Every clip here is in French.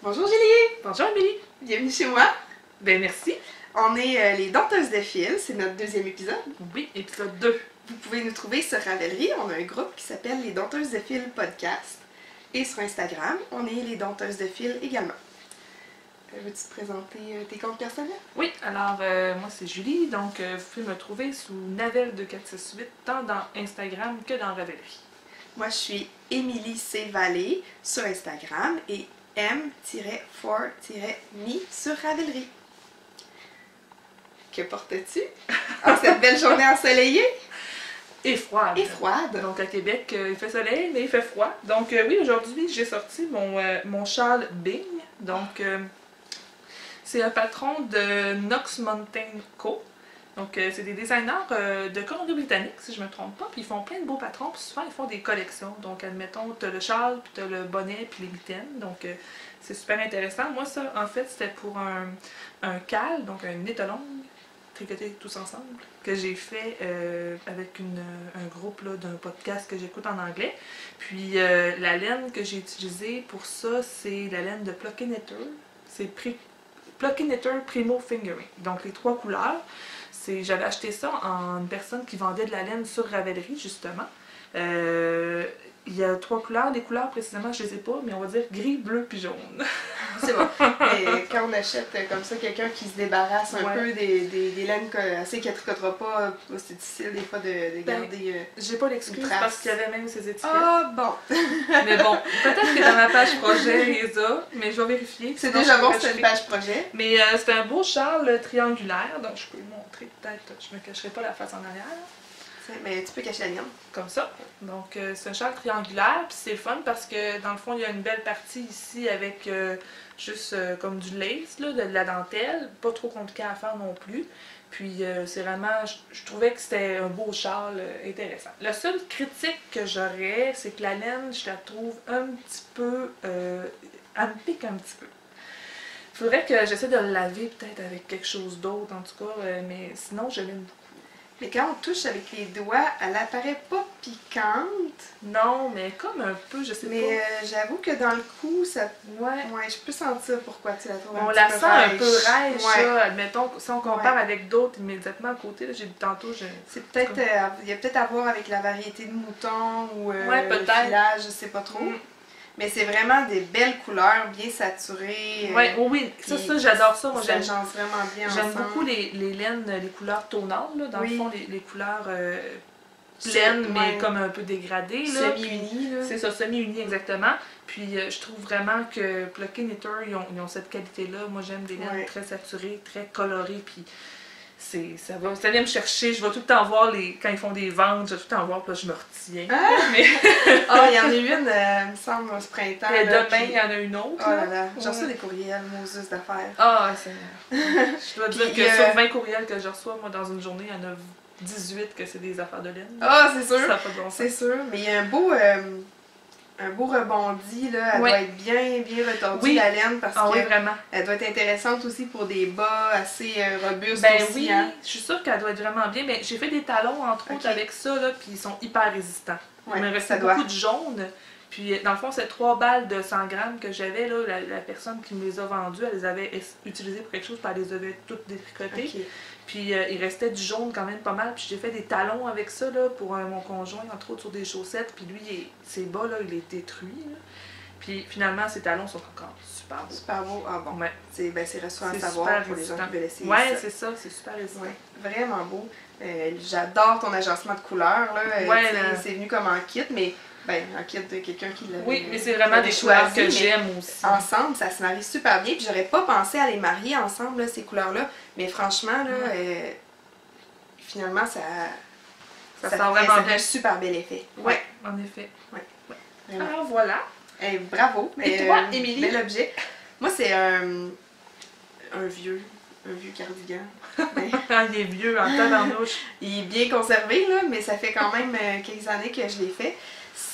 Bonjour Julie! Bonjour Amélie! Bienvenue chez moi! Ben merci! On est les Dompteuses de fil, c'est notre deuxième épisode. Oui, épisode 2. Vous pouvez nous trouver sur Ravelry, on a un groupe qui s'appelle les Dompteuses de fil podcast. Et sur Instagram, on est les Dompteuses de fil également. Veux-tu te présenter tes comptes personnels? Oui, alors moi c'est Julie, donc vous pouvez me trouver sous Navel2468 tant dans Instagram que dans Ravelry. Moi je suis Émilie C. Vallée sur Instagram et m-for-me sur Ravelry. Que portes-tu en cette belle journée ensoleillée? Et froide. Et froide. Donc à Québec, il fait soleil, mais il fait froid. Donc oui, aujourd'hui j'ai sorti mon châle Bing. Donc c'est un patron de Knox Mountain Co. Donc c'est des designers de Colombie-Britannique, si je ne me trompe pas. Puis ils font plein de beaux patrons, puis souvent ils font des collections. Donc admettons, tu as le châle, puis tu as le bonnet, puis les mitaines. Donc c'est super intéressant. Moi ça, en fait, c'était pour un cal, donc un étalon tricoté tous ensemble, que j'ai fait avec un groupe d'un podcast que j'écoute en anglais. Puis la laine que j'ai utilisée pour ça, c'est la laine de Pluck Knitter. C'est Pluck Knitter Primo Fingering. Donc les 3 couleurs. J'avais acheté ça en une personne qui vendait de la laine sur Ravelry, justement. Il y a 3 couleurs. Les couleurs, précisément, je ne les ai pas, mais on va dire gris, bleu puis jaune. C'est bon. Mais quand on achète comme ça quelqu'un qui se débarrasse un peu des laines assez qu'elle ne tricotera pas, c'est difficile des fois de garder. J'ai pas l'excuse parce qu'il y avait même ces étiquettes. Ah bon! Mais bon, peut-être que dans ma page projet, il les a, mais je vais vérifier. C'est déjà bon, c'est une page projet. Mais c'est un beau châle triangulaire, donc je peux le montrer peut-être. Je me cacherai pas la face en arrière. Mais tu peux cacher la mienne. Comme ça. Donc c'est un châle triangulaire, puis c'est le fun parce que dans le fond, il y a une belle partie ici avec juste comme du lace, là, de la dentelle. Pas trop compliqué à faire non plus. Puis c'est vraiment, je trouvais que c'était un beau châle intéressant. La seule critique que j'aurais, c'est que la laine, je la trouve un petit peu, elle me pique un petit peu. Faudrait que j'essaie de le laver peut-être avec quelque chose d'autre en tout cas, mais sinon je l'aime beaucoup. Mais quand on touche avec les doigts, elle apparaît pas piquante. Non, mais comme un peu, je sais pas. Mais j'avoue que dans le cou, ça. Ouais. Ouais, je peux sentir pourquoi tu la trouves On un la petit peu sent un peu rêche, ouais. ça. Admettons, si on compare avec d'autres immédiatement à côté, là, j'ai dit tantôt, c'est peut-être. Il y a peut-être à voir avec la variété de mouton ou le filage, je sais pas trop. Mais c'est vraiment des belles couleurs, bien saturées. Oui, ça j'adore ça. Moi, ça change vraiment bien ensemble. J'aime beaucoup les laines, les couleurs tonales, là, dans le fond, les couleurs pleines, mais comme un peu dégradées. Semi-unies. C'est ça, semi-unies, exactement. Puis je trouve vraiment que Pluck Knitter, ils ont cette qualité-là. Moi, j'aime des laines très saturées, très colorées, puis ça vient me chercher. Je vais tout le temps voir quand ils font des ventes, je vais tout le temps voir, puis là, je me retiens. Ah, mais... il y en a une, il me semble, ce printemps. Et demain, il y en a une autre. Oh là là, j'ai reçu des courriels, Moses d'affaires. Ah, Seigneur. Je dois dire que sur 20 courriels que je reçois, moi, dans une journée, il y en a 18 que c'est des affaires de laine. Ah, c'est sûr. Ça n'a pas de bon sens. C'est sûr, mais il y a un beau rebondi, là. Elle doit être bien retordue, la laine, parce que vraiment. Elle doit être intéressante aussi pour des bas assez robustes aussi. Oui, je suis sûre qu'elle doit être vraiment bien. Mais j'ai fait des talons, entre autres, avec ça, là, puis ils sont hyper résistants. Il me restait beaucoup de jaune. Puis, dans le fond, c'est 3 balles de 100 grammes que j'avais, là. La personne qui me les a vendues, elle les avait utilisées pour quelque chose, puis elle les avait toutes détricotées. Okay. Puis, il restait du jaune quand même pas mal. Puis, j'ai fait des talons avec ça, là, pour mon conjoint, entre autres, sur des chaussettes. Puis, lui, ses bas, là, il est détruit, là. Puis, finalement, ses talons sont encore super beaux. Super beaux. Ah bon. Ouais. C'est rassurant à savoir pour les gens qui veulent essayer ça. Ouais, c'est ça. C'est super résistant. Ouais, vraiment beau. J'adore ton agencement de couleurs, là. C'est venu comme en kit, mais... en kit de quelqu'un qui l'avait. Oui, mais c'est vraiment des couleurs que j'aime aussi. Ensemble, ça se marie super bien. Puis j'aurais pas pensé à les marier ensemble, là, ces couleurs-là. Mais franchement, là, finalement, ça fait un super bel effet. Oui, en effet. Ouais. Alors voilà. Bravo. Et toi, Émilie? Bel objet. Moi, c'est un vieux cardigan. Il est vieux en tabarnouche. Il est bien conservé, là, mais ça fait quand même quelques années que je l'ai fait.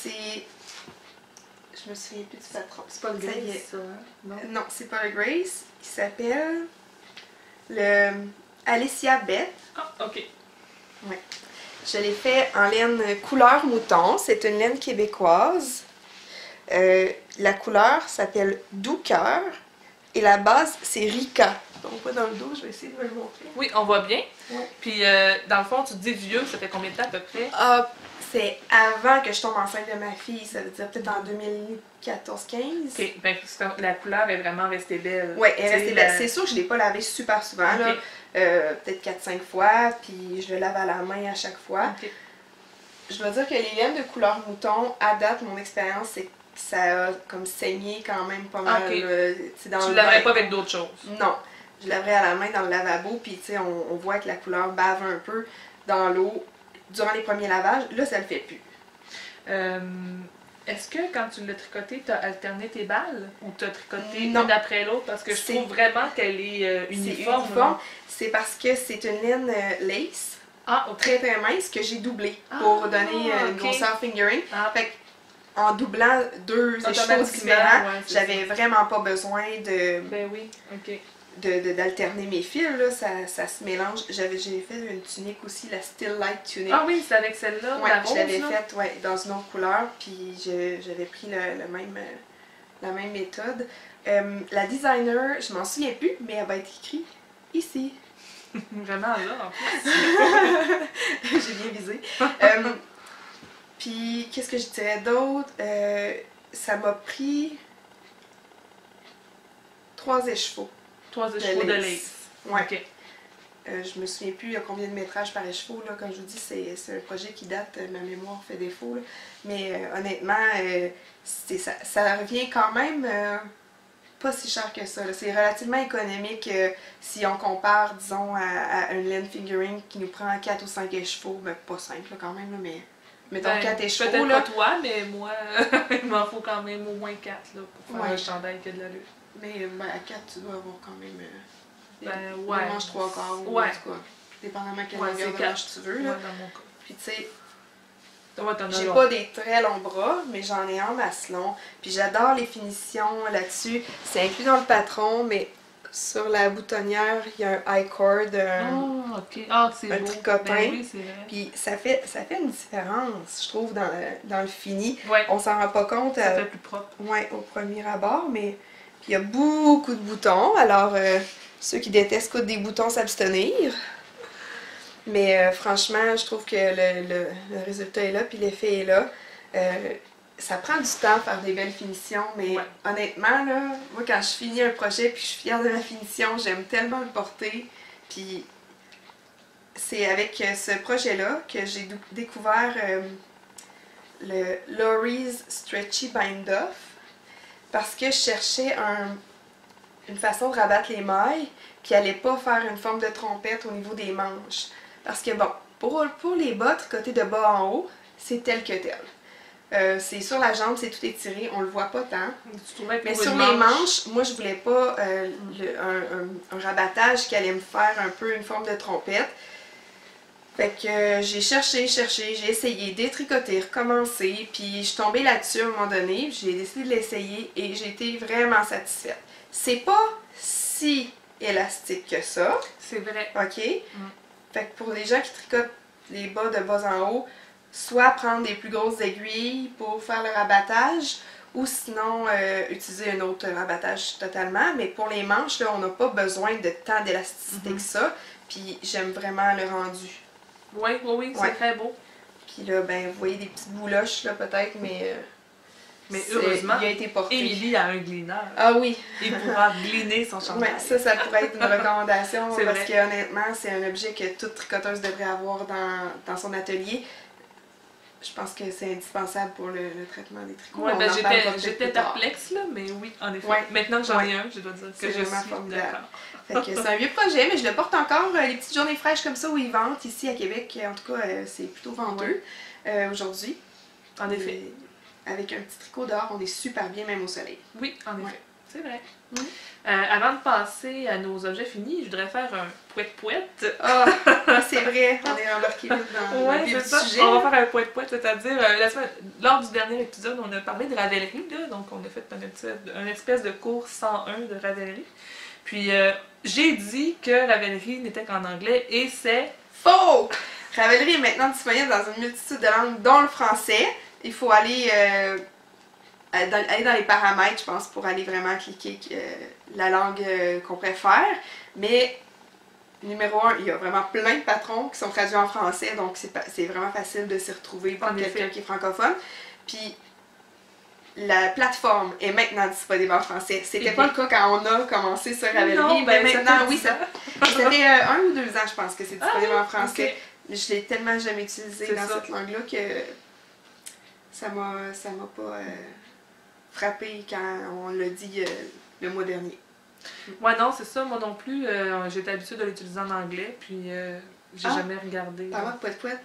Je me souviens plus du patron. C'est pas le Grace, ça, hein? Non, c'est pas le Grace. Il s'appelle le Alicia Beth. Ah, ok. Ouais. Je l'ai fait en laine couleur mouton. C'est une laine québécoise. La couleur s'appelle Doux Cœur et la base, c'est Rica. On voit dans le dos, je vais essayer de me le montrer. Oui, on voit bien. Ouais. Puis, dans le fond, tu te dis vieux, ça fait combien de temps à peu près? Ah, c'est avant que je tombe enceinte de ma fille, ça veut dire peut-être en 2014-15. Ok, ben, la couleur est vraiment restée belle. Oui, elle est restée belle. C'est sûr que je ne l'ai pas lavé super souvent, là. Peut-être 4-5 fois, puis je le lave à la main à chaque fois. Okay. Je dois dire que les laines de couleur mouton, à date, mon expérience, c'est que ça a comme saigné quand même pas mal. Okay. Tu ne laverais pas avec d'autres choses? Non. Je laverais à la main dans le lavabo, puis tu sais, on voit que la couleur bave un peu dans l'eau durant les premiers lavages. Là, ça le fait plus. Est-ce que quand tu l'as tricoté, tu as alterné tes balles ou tu as tricoté une après l'autre? Parce que je trouve vraiment qu'elle est uniforme. C'est uniforme. C'est parce que c'est une laine lace très très mince que j'ai doublée pour donner une grosseur fingering. Fait en doublant deux écheveaux différents, j'avais vraiment pas besoin de. Ben oui, ok. D'alterner mes fils, là, ça se mélange. J'ai fait une tunique aussi, la Still Light Tunic. Ah oui, c'est avec celle-là, ouais, la rose, je l'avais faite dans une autre couleur, puis j'avais pris la même méthode. La designer, je m'en souviens plus, mais elle va être écrite ici. Vraiment là, en plus. J'ai bien visé. Puis, qu'est-ce que je dirais d'autre? Ça m'a pris 3 écheveaux. 3 écheveaux de lace. Ouais. Okay. Je me souviens plus il y a combien de métrages par écheveau. Là. Comme je vous dis, c'est un projet qui date, ma mémoire fait défaut. Là. Mais honnêtement, ça revient quand même pas si cher que ça. C'est relativement économique si on compare, disons, à une laine fingering qui nous prend 4 ou 5 écheveaux. Ben, pas 5 là, quand même, là, mais mettons 4 écheveaux. Peut-être là. pas toi, mais moi, il m'en faut quand même au moins 4 là, pour faire un chandail qui a de l'allure. Mais à 4, tu dois avoir quand même. Ouais. Manche 3 quarts ou ouais. en tout cas, dépendamment quelle longueur de manche tu veux. Là. Ouais, dans mon cas. Puis tu sais, j'ai pas des très longs bras, mais j'en ai en masse long. Puis j'adore les finitions là-dessus. C'est inclus dans le patron, mais sur la boutonnière, il y a un I-cord, un tricotin. Ben oui, c'est vrai. Puis ça fait une différence, je trouve, dans le fini. Ouais. On s'en rend pas compte. Ça fait plus propre. Ouais, au premier abord, mais il y a beaucoup de boutons. Alors, ceux qui détestent coudre des boutons s'abstenir. Mais franchement, je trouve que le résultat est là, puis l'effet est là. Ça prend du temps faire des belles finitions, mais honnêtement, là, moi, quand je finis un projet puis je suis fière de ma finition, j'aime tellement le porter. Puis c'est avec ce projet-là que j'ai découvert le Lori's Stretchy Bind Off parce que je cherchais une façon de rabattre les mailles qui n'allait pas faire une forme de trompette au niveau des manches. Parce que bon, pour les bas tricotées de bas en haut, c'est tel que tel. C'est sur la jambe, c'est tout étiré, on le voit pas tant. Mais sur les manches, moi je voulais pas un rabattage qui allait me faire un peu une forme de trompette. Fait que j'ai cherché, j'ai essayé, détricoter, recommencer, puis je suis tombée là-dessus à un moment donné, j'ai décidé de l'essayer et j'ai été vraiment satisfaite. C'est pas si élastique que ça. C'est vrai. OK? Fait que pour les gens qui tricotent les bas de bas en haut, soit prendre des plus grosses aiguilles pour faire le rabattage, ou sinon utiliser un autre rabattage totalement. Mais pour les manches, là, on n'a pas besoin de tant d'élasticité que ça. Puis j'aime vraiment le rendu. Oui, c'est très beau. Puis là, ben, vous voyez des petites bouloches, là, peut-être, mais heureusement, il a été porté. Émilie a un glineur. Ah oui! Il pourra gliner son chandail. Ouais, ça pourrait être une recommandation, parce vrai. que honnêtement, c'est un objet que toute tricoteuse devrait avoir dans son atelier. Je pense que c'est indispensable pour le traitement des tricots. Ouais, ben j'étais perplexe, là, mais oui, en effet. Ouais. Maintenant que j'en ai un, je dois dire que je suis d'accord. Fait que c'est un vieux projet, mais je le porte encore. Les petites journées fraîches comme ça où ils vendent ici à Québec, en tout cas, c'est plutôt venteux aujourd'hui. En effet. Avec un petit tricot dehors, on est super bien, même au soleil. Oui, en effet. C'est vrai. Avant de passer à nos objets finis, je voudrais faire un pouet-pouette. Ah, c'est vrai, on est embarqué dans le vif du sujet. On va faire un pouet-pouette, c'est-à-dire, lors du dernier épisode, on a parlé de ravellerie, là, donc on a fait un espèce de cours 101 de ravellerie. Puis j'ai dit que ravellerie n'était qu'en anglais et c'est faux! Ravellerie est maintenant disponible dans une multitude de langues, dont le français. Il faut aller aller dans les paramètres, je pense, pour aller vraiment cliquer la langue qu'on préfère. Mais numéro 1, il y a vraiment plein de patrons qui sont traduits en français, donc c'est vraiment facile de s'y retrouver pour quelqu'un qui est francophone. Puis la plateforme est maintenant disponible en français. C'était pas le cas quand on a commencé sur Ravelry, mais maintenant, oui, ça fait 1 ou 2 ans, je pense, que c'est disponible en français. Okay. Je l'ai tellement jamais utilisé dans cette langue-là que ça m'a pas frappé quand on l'a dit le mois dernier. Ouais, non, c'est ça. Moi non plus, j'étais habituée de l'utiliser en anglais, puis j'ai jamais regardé. Parlant de poète-poète,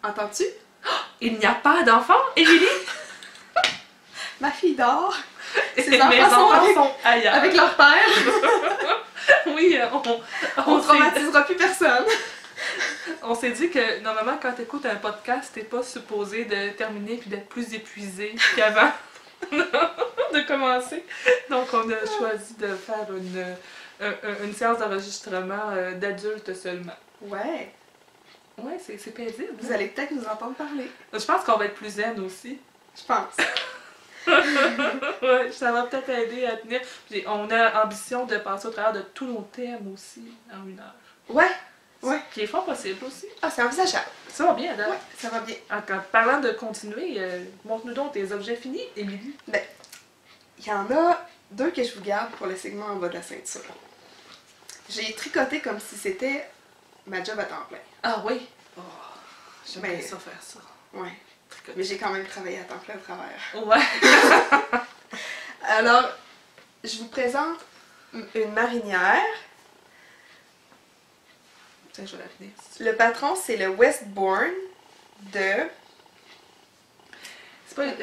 entends-tu? Oh, il n'y a pas d'enfants, Émilie? Ma fille dort. Mes enfants sont ailleurs. Avec leur père. Oui, on traumatisera plus personne. On s'est dit que normalement, quand tu écoutes un podcast, t'es pas supposé de terminer puis d'être plus épuisé qu'avant de commencer. Donc, on a choisi de faire une séance d'enregistrement d'adultes seulement. Ouais. Ouais, c'est paisible. Vous allez peut-être nous entendre parler. Je pense qu'on va être plus zen aussi. Je pense. Ouais, ça va peut-être aider à tenir. Puis on a ambition de passer au travers de tous nos thèmes aussi en 1 heure. Ouais. Ouais. Ce qui est fort possible aussi. Ah, c'est envisageable. Ça va bien, là? Ouais, ça va bien. En parlant de continuer, montre-nous donc tes objets finis, Émilie. Ben, il y en a 2 que je vous garde pour le segment en bas de la ceinture. J'ai tricoté comme si c'était ma job à temps plein. Ah oui? Oh, j'aimerais ça faire ça. Ouais. Tricoter. Mais j'ai quand même travaillé à temps plein au travers. Ouais. Alors, je vous présente une marinière. Tiens, je vais la finir. Le patron, c'est le Westbourne de...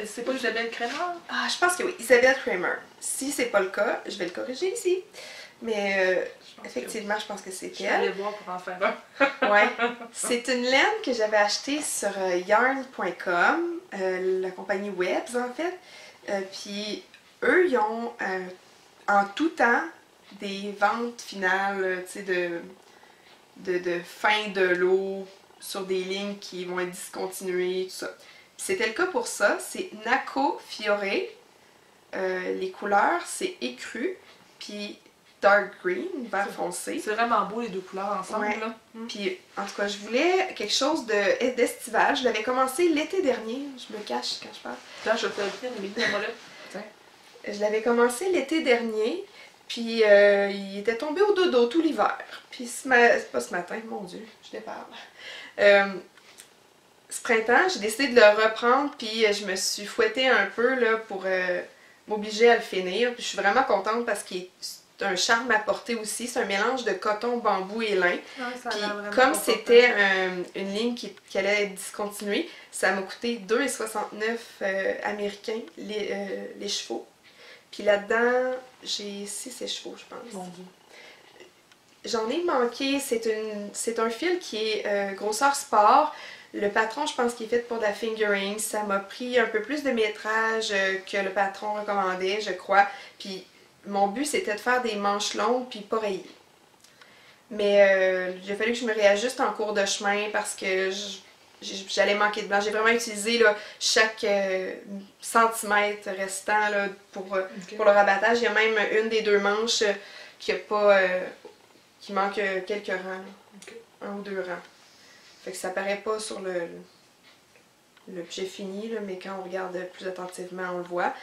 C'est pas Isabelle Kramer? Ah, je pense que oui, Isabelle Kramer. Si c'est pas le cas, je vais le corriger ici. Mais effectivement, je pense que c'est elle. Je vais aller voir pour en faire un. Ouais. C'est une laine que j'avais achetée sur yarn.com, la compagnie Webs en fait. Puis eux, ils ont en tout temps des ventes finales, tu sais, de fin de lot sur des lignes qui vont être discontinuées, tout ça. C'était le cas pour ça. C'est Nako Fiore. Les couleurs, c'est écru, puis dark green, vert foncé. C'est vraiment beau les 2 couleurs ensemble. Ouais. Là. Puis, en tout cas, je voulais quelque chose d'estival. Je l'avais commencé l'été dernier. Je me cache quand je parle. Là, je te le tiens, Émilie, tiens. Je l'avais commencé l'été dernier, puis il était tombé au dodo tout l'hiver. Puis, c'est pas ce matin, mon Dieu, je déparle. Ce printemps, j'ai décidé de le reprendre, puis je me suis fouettée un peu là, pour m'obliger à le finir. Puis je suis vraiment contente parce qu'il est un charme à porter aussi. C'est un mélange de coton, bambou et lin. Ouais, puis comme c'était une ligne qui allait être discontinuée, ça m'a coûté 2,69 américains les chevaux. Puis là-dedans, j'ai 6 écheveaux, je pense. Mon Dieu. J'en ai manqué. C'est un fil qui est grosseur sport. Le patron, je pense qu'il est fait pour de la fingering. Ça m'a pris un peu plus de métrage que le patron recommandait, je crois. Puis mon but, c'était de faire des manches longues puis pas rayées. Mais il a fallu que je me réajuste en cours de chemin parce que j'allais manquer de blanc. J'ai vraiment utilisé là, chaque centimètre restant là, pour le rabattage. Il y a même une des 2 manches qui manque quelques rangs. Okay. 1 ou 2 rangs. Fait que ça paraît pas sur l'objet fini, là, mais quand on regarde plus attentivement, on le voit.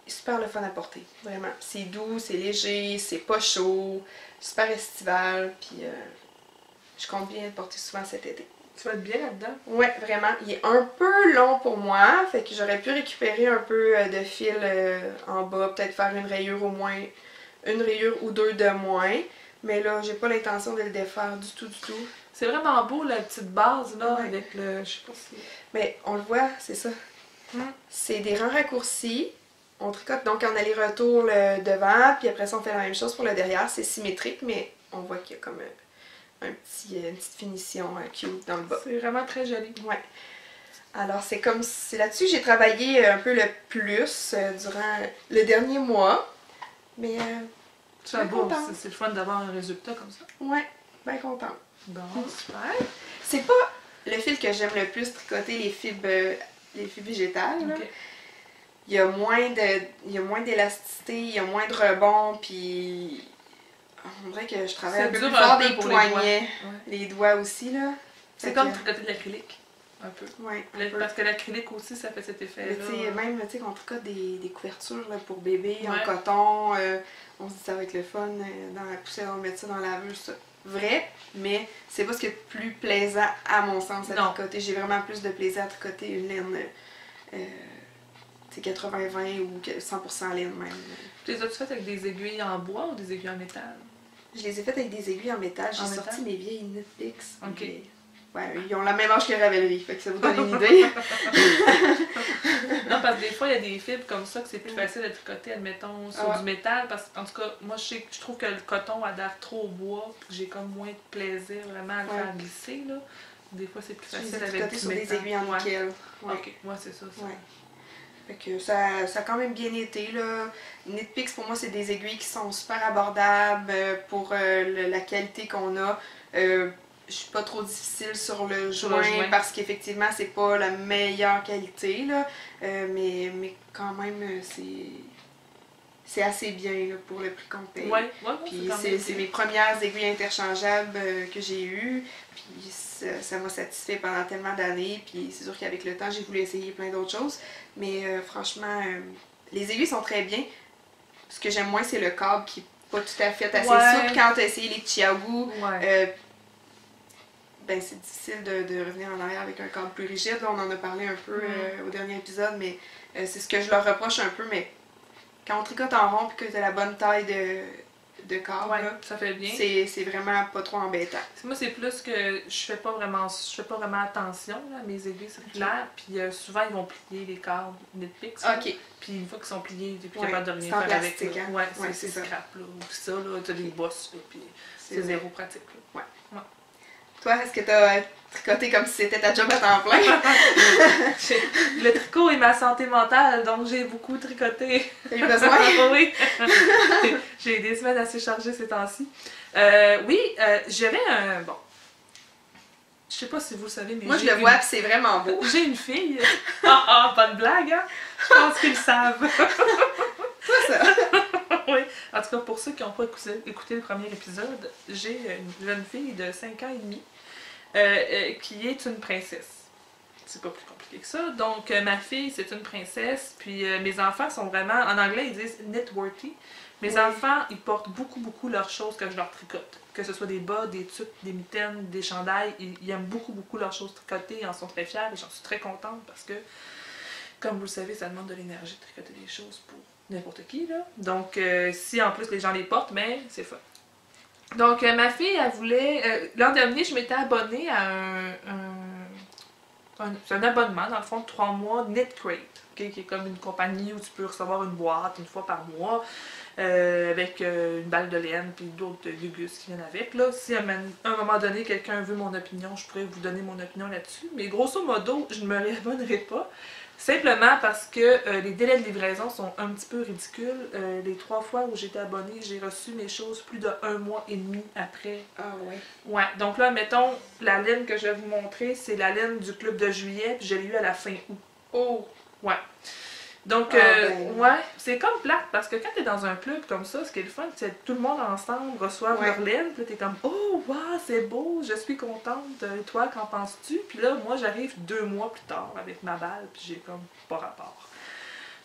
Super le fun à porter, vraiment. C'est doux, c'est léger, c'est pas chaud, super estival, puis je compte bien le porter souvent cet été. Tu vas être bien là-dedans? Ouais, vraiment. Il est un peu long pour moi, fait que j'aurais pu récupérer un peu de fil en bas, peut-être faire une rayure au moins, une rayure ou 2 de moins. Mais là, j'ai pas l'intention de le défaire du tout, du tout. C'est vraiment beau, la petite base, là, ouais. avec le... Je sais pas si... Mais on le voit, c'est ça. C'est des rangs raccourcis. On tricote donc en aller-retour le devant, puis après ça, on fait la même chose pour le derrière. C'est symétrique, mais on voit qu'il y a comme une petite finition cute dans le bas. C'est vraiment très joli. Ouais. Alors, c'est là-dessus que j'ai travaillé un peu le plus durant le dernier mois. Mais... c'est beau, c'est le fun d'avoir un résultat comme ça. Ouais, bien contente. Bon, super. C'est pas le fil que j'aime le plus tricoter, les fibres végétales. Okay. il y a moins d'élasticité, il y a moins de rebond, puis on dirait que je travaille un peu plus fort des poignets, les doigts aussi, là. C'est comme tricoter de l'acrylique, un peu. Ouais, parce que l'acrylique aussi, ça fait cet effet-là. Même, tu sais, quand on tricote des couvertures là, pour bébé en coton, on se dit ça va être le fun, dans la poussière, on va mettre ça dans la laveuse, ça. Vrai, mais c'est pas ce qui est le plus plaisant à mon sens à tricoter. J'ai vraiment plus de plaisir à tricoter une laine 80-20 ou 100% laine même. Tu les as-tu faites avec des aiguilles en bois ou des aiguilles en métal? Je les ai faites avec des aiguilles en métal. J'ai sorti mes vieilles Knit Picks. Ok. Ouais, ils ont la même âge que Ravelry, fait que ça vous donne une idée. Non, parce que des fois, il y a des fibres comme ça que c'est plus facile de tricoter, admettons, sur du métal. Parce qu'en tout cas, moi, je trouve que le coton adhère trop au bois, puis j'ai comme moins de plaisir vraiment à le faire glisser, là. Des fois, c'est plus facile avec du métal. Sur des aiguilles en nickel. Ok, moi, c'est ça. Fait que ça a quand même bien été, là. Knit Picks, pour moi, c'est des aiguilles qui sont super abordables pour la qualité qu'on a. Je suis pas trop difficile sur le joint parce qu'effectivement, c'est pas la meilleure qualité, là. Mais quand même, c'est assez bien là, pour le prix qu'on paye. Puis c'est mes premières aiguilles interchangeables que j'ai eues. Puis ça m'a satisfait pendant tellement d'années. Puis c'est sûr qu'avec le temps, j'ai voulu essayer plein d'autres choses. Mais franchement, les aiguilles sont très bien. Ce que j'aime moins, c'est le câble qui n'est pas tout à fait assez souple. Quand tu as essayé les Chiaogu, ben, c'est difficile de revenir en arrière avec un câble plus rigide. Là, on en a parlé un peu au dernier épisode, mais c'est ce que je leur reproche un peu. Mais quand on tricote en rond et que tu as la bonne taille de câble, là, ça fait bien. C'est vraiment pas trop embêtant. Moi, c'est plus que je fais pas vraiment attention là, à mes aiguilles circulaires. Puis souvent, ils vont plier les câbles Knit Picks. Puis une fois qu'ils sont pliés, tu n'es plus capable de rien faire avec. Hein? C'est scrap. Là. Ou ça, tu as des bosses. Puis c'est zéro pratique. Là. Toi, est-ce que tu as tricoté comme si c'était ta job à temps plein? Le tricot est ma santé mentale, donc j'ai beaucoup tricoté. T'as eu besoin? Oui. J'ai des semaines assez chargées ces temps-ci. J'avais un... Bon. Je sais pas si vous le savez, mais moi, je le vois et c'est vraiment beau. J'ai une fille. Pas de blague, hein? Je pense qu'ils le savent. C'est ça. Oui. En tout cas, pour ceux qui n'ont pas écouté le premier épisode, j'ai une jeune fille de 5 ans et demi qui est une princesse. C'est pas plus compliqué que ça. Donc, ma fille, c'est une princesse. Puis, mes enfants sont vraiment... En anglais, ils disent knitworthy. Mes enfants, ils portent beaucoup leurs choses que je leur tricote. Que ce soit des bas, des tuques, des mitaines, des chandails. Ils aiment beaucoup leurs choses tricotées. Ils en sont très fiers. Et j'en suis très contente parce que, comme vous le savez, ça demande de l'énergie de tricoter des choses pour n'importe qui, là. Donc, si en plus les gens les portent, ben, c'est fun. Donc, ma fille, elle voulait... l'an dernier, je m'étais abonnée à c'est un abonnement, dans le fond, de 3 mois, KnitCrate, qui est comme une compagnie où tu peux recevoir une boîte une fois par mois, avec une balle de laine, puis d'autres gugus qui viennent avec. Là, si à un moment donné, quelqu'un veut mon opinion, je pourrais vous donner mon opinion là-dessus. Mais grosso modo, je ne me réabonnerai pas. Simplement parce que les délais de livraison sont un petit peu ridicules. Les 3 fois où j'étais abonnée, j'ai reçu mes choses plus de 1 mois et demi après. Ah oui. Ouais, donc là, mettons, la laine que je vais vous montrer, c'est la laine du club de juillet, puis je l'ai eu à la fin août. Oh! Ouais. Donc, c'est comme plate, parce que quand t'es dans un club comme ça, ce qui est le fun, c'est que tout le monde ensemble reçoit leur laine, puis là, t'es comme « Oh, wow, c'est beau, je suis contente, et toi, qu'en penses-tu? » Puis là, moi, j'arrive 2 mois plus tard avec ma balle, puis j'ai comme pas rapport.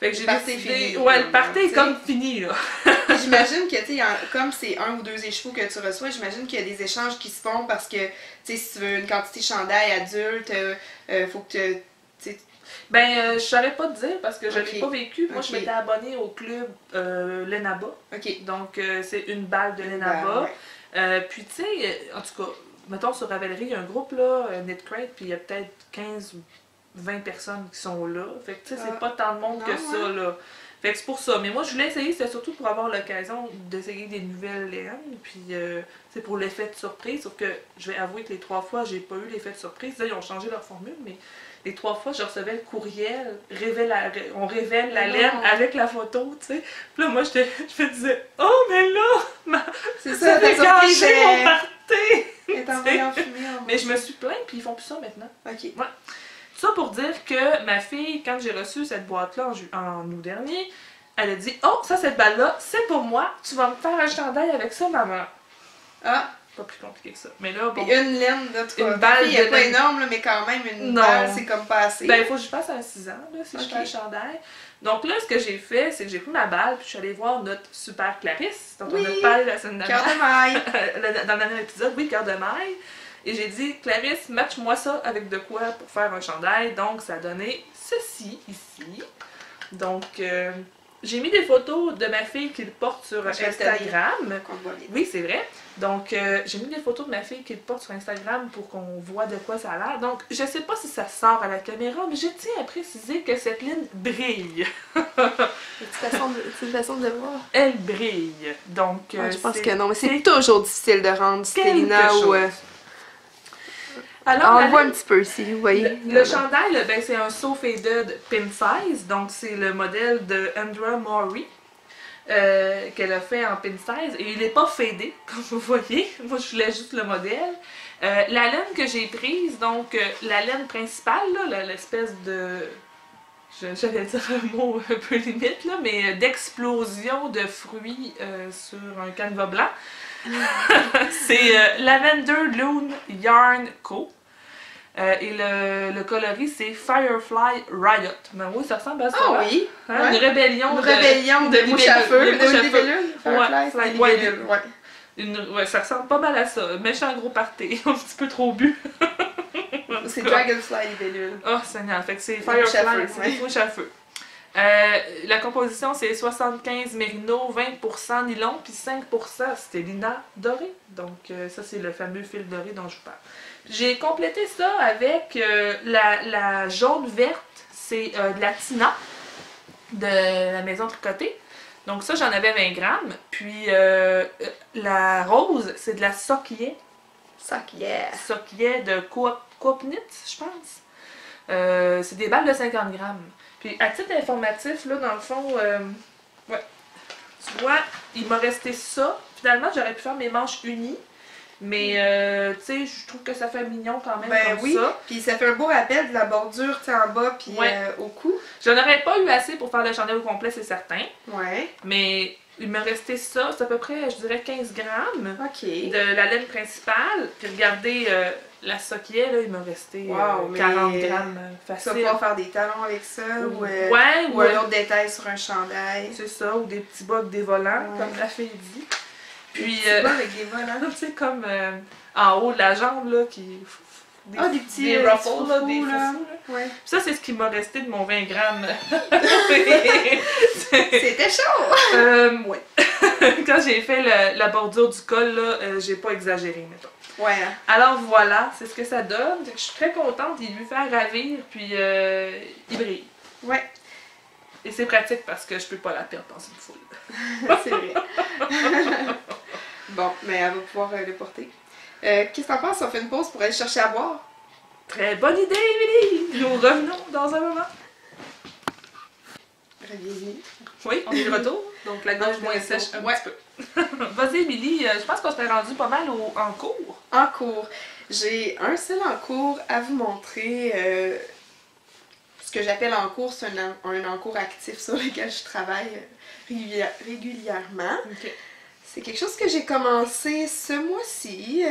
Fait que j'ai décidé... le party est comme fini, là. J'imagine que, tu sais, comme c'est 1 ou 2 écheveaux que tu reçois, j'imagine qu'il y a des échanges qui se font parce que, tu sais, si tu veux une quantité chandail adulte, faut que tu... Ben, je saurais pas te dire parce que je l'ai pas vécu. Moi, je m'étais abonnée au club Lenaba. Donc, c'est une balle de Lenaba. Puis, tu sais, en tout cas, mettons sur Ravelry, il y a un groupe là, KnitCrate, puis il y a peut-être 15 ou 20 personnes qui sont là. Fait que, tu sais, c'est pas tant de monde que ça, là. Fait que c'est pour ça. Mais moi, je voulais essayer, c'était surtout pour avoir l'occasion d'essayer des nouvelles laines. Puis, c'est pour l'effet de surprise. Sauf que, je vais avouer que les 3 fois, j'ai pas eu l'effet de surprise. Là, ils ont changé leur formule, mais les 3 fois, je recevais le courriel, on révèle la laine avec la photo, tu sais. Puis là, moi, je me disais, oh, mais là, ça fait gâcher mon party! Mais je me suis plainte, puis ils font plus ça maintenant. OK. Ouais. ça pour dire que ma fille, quand j'ai reçu cette boîte-là en août dernier, elle a dit « Oh, ça, cette balle-là, c'est pour moi. Tu vas me faire un chandail avec ça, maman. » Ah! Pas plus compliqué que ça. Mais là, bon... Puis une laine, là, tu Une balle elle est de pas laine. énorme, là, mais quand même, une Non. balle, c'est comme pas assez. Ben, il faut que je fasse un 6 ans, là, si je Ok. fais un chandail. Donc là, ce que j'ai fait, c'est que j'ai pris ma balle, puis je suis allée voir notre super Clarisse, dont Oui. on a parlé la semaine Cœur dernière. de maille! Dans le dernier épisode, oui, cœur de maille. Et j'ai dit, Clarisse, match-moi ça avec de quoi pour faire un chandail. Donc, ça a donné ceci, ici. Donc, j'ai mis des photos de ma fille qui le porte sur Je vais Instagram. Qu'on voit bien. Oui, c'est vrai. Donc, j'ai mis des photos de ma fille qui le porte sur Instagram pour qu'on voit de quoi ça a l'air. Donc, je sais pas si ça sort à la caméra, mais je tiens à préciser que cette ligne brille. C'est une façon de le voir. Elle brille. Donc, Je pense c'est- que non, mais c'est toujours difficile de rendre Stélina quelque ou. chose. Alors, On la le voit un ligne- petit peu ici, vous voyez. le chandail, là, ben, c'est un So Faded Pin Size, donc c'est le modèle de Andra Maury qu'elle a fait en pin size, et il n'est pas fadé, comme vous voyez. Moi, je voulais juste le modèle. La laine que j'ai prise, donc la laine principale, là, l'espèce de... J'allais dire un mot un peu limite, là, mais d'explosion de fruits sur un canevas blanc. C'est Lavender Loon Yarn Co. Et le coloris, c'est Firefly Riot. Ben oui, ça ressemble à ça. Ah hein? oui! Hein, Ouais. Une rébellion Une rébellion de mouches à feu, de mouches à des feu. libellules. Firefly, Ouais, des ouais, libellules, ouais. Ouais, ça ressemble pas mal à ça. Méchant gros party. Un petit peu trop bu. C'est Dragonfly libellule. Oh Seigneur, fait que c'est Des mouches à Firefly, feu, c'est ouais. des mouches à feu. La composition, c'est 75 mérino, 20% nylon, puis 5% stélina doré. Donc, ça, c'est le fameux fil doré dont je vous parle. J'ai complété ça avec la jaune verte, c'est de la Tina de la maison tricotée. Donc, ça, j'en avais 20 grammes. Puis, la rose, c'est de la Sokier. Sokier. Sokier de Coopnit, je pense. C'est des balles de 50 grammes. Puis, à titre informatif, là, dans le fond, ouais, tu vois, il m'a resté ça. Finalement, j'aurais pu faire mes manches unies. Mais, tu sais, je trouve que ça fait mignon quand même Ben comme oui, ça. puis ça fait un beau rappel de la bordure, tu sais, en bas, puis Ouais. au cou. J'en aurais pas eu assez pour faire le chandail au complet, c'est certain. Ouais. Mais il me restait ça, c'est à peu près, je dirais, 15 grammes OK. de la laine principale. Puis regardez, la soquille, là, il m'a resté Wow, mais 40 grammes Tu vas facile. pouvoir faire des talons avec ça, ou Ouais, ou un autre détail sur un chandail. c'est ça, ou des petits bas avec des volants, Ouais. comme la fille dit. Puis, Des petits bas avec des volants. tu sais, comme en haut de la jambe, là, qui... Des petits des ruffles, ruffles, là, des foufous, là. foufous, là. Ouais. Puis ça, c'est ce qui m'a resté de mon 20 grammes. C'était chaud! Ouais. Quand j'ai fait la bordure du col, là, j'ai pas exagéré, mettons. Ouais. Hein. Alors voilà, c'est ce que ça donne. Fait que je suis très contente, il lui fait ravir, puis il brille. Ouais, Et c'est pratique parce que je peux pas la perdre dans une foule. c'est vrai. Bon, mais elle va pouvoir le porter. Qu'est-ce que t'en penses si on fait une pause pour aller chercher à boire? Très bonne idée, Émilie! Nous revenons dans un moment. Reviens-y. Oui, on est de retour. Donc la gorge moins sèche un Ouais. petit peu. Vas-y, Émilie, je pense qu'on s'est rendu pas mal en cours. En cours. J'ai un seul en cours à vous montrer. Ce que j'appelle en cours, c'est un en cours actif sur lequel je travaille régulièrement. OK. C'est quelque chose que j'ai commencé ce mois-ci.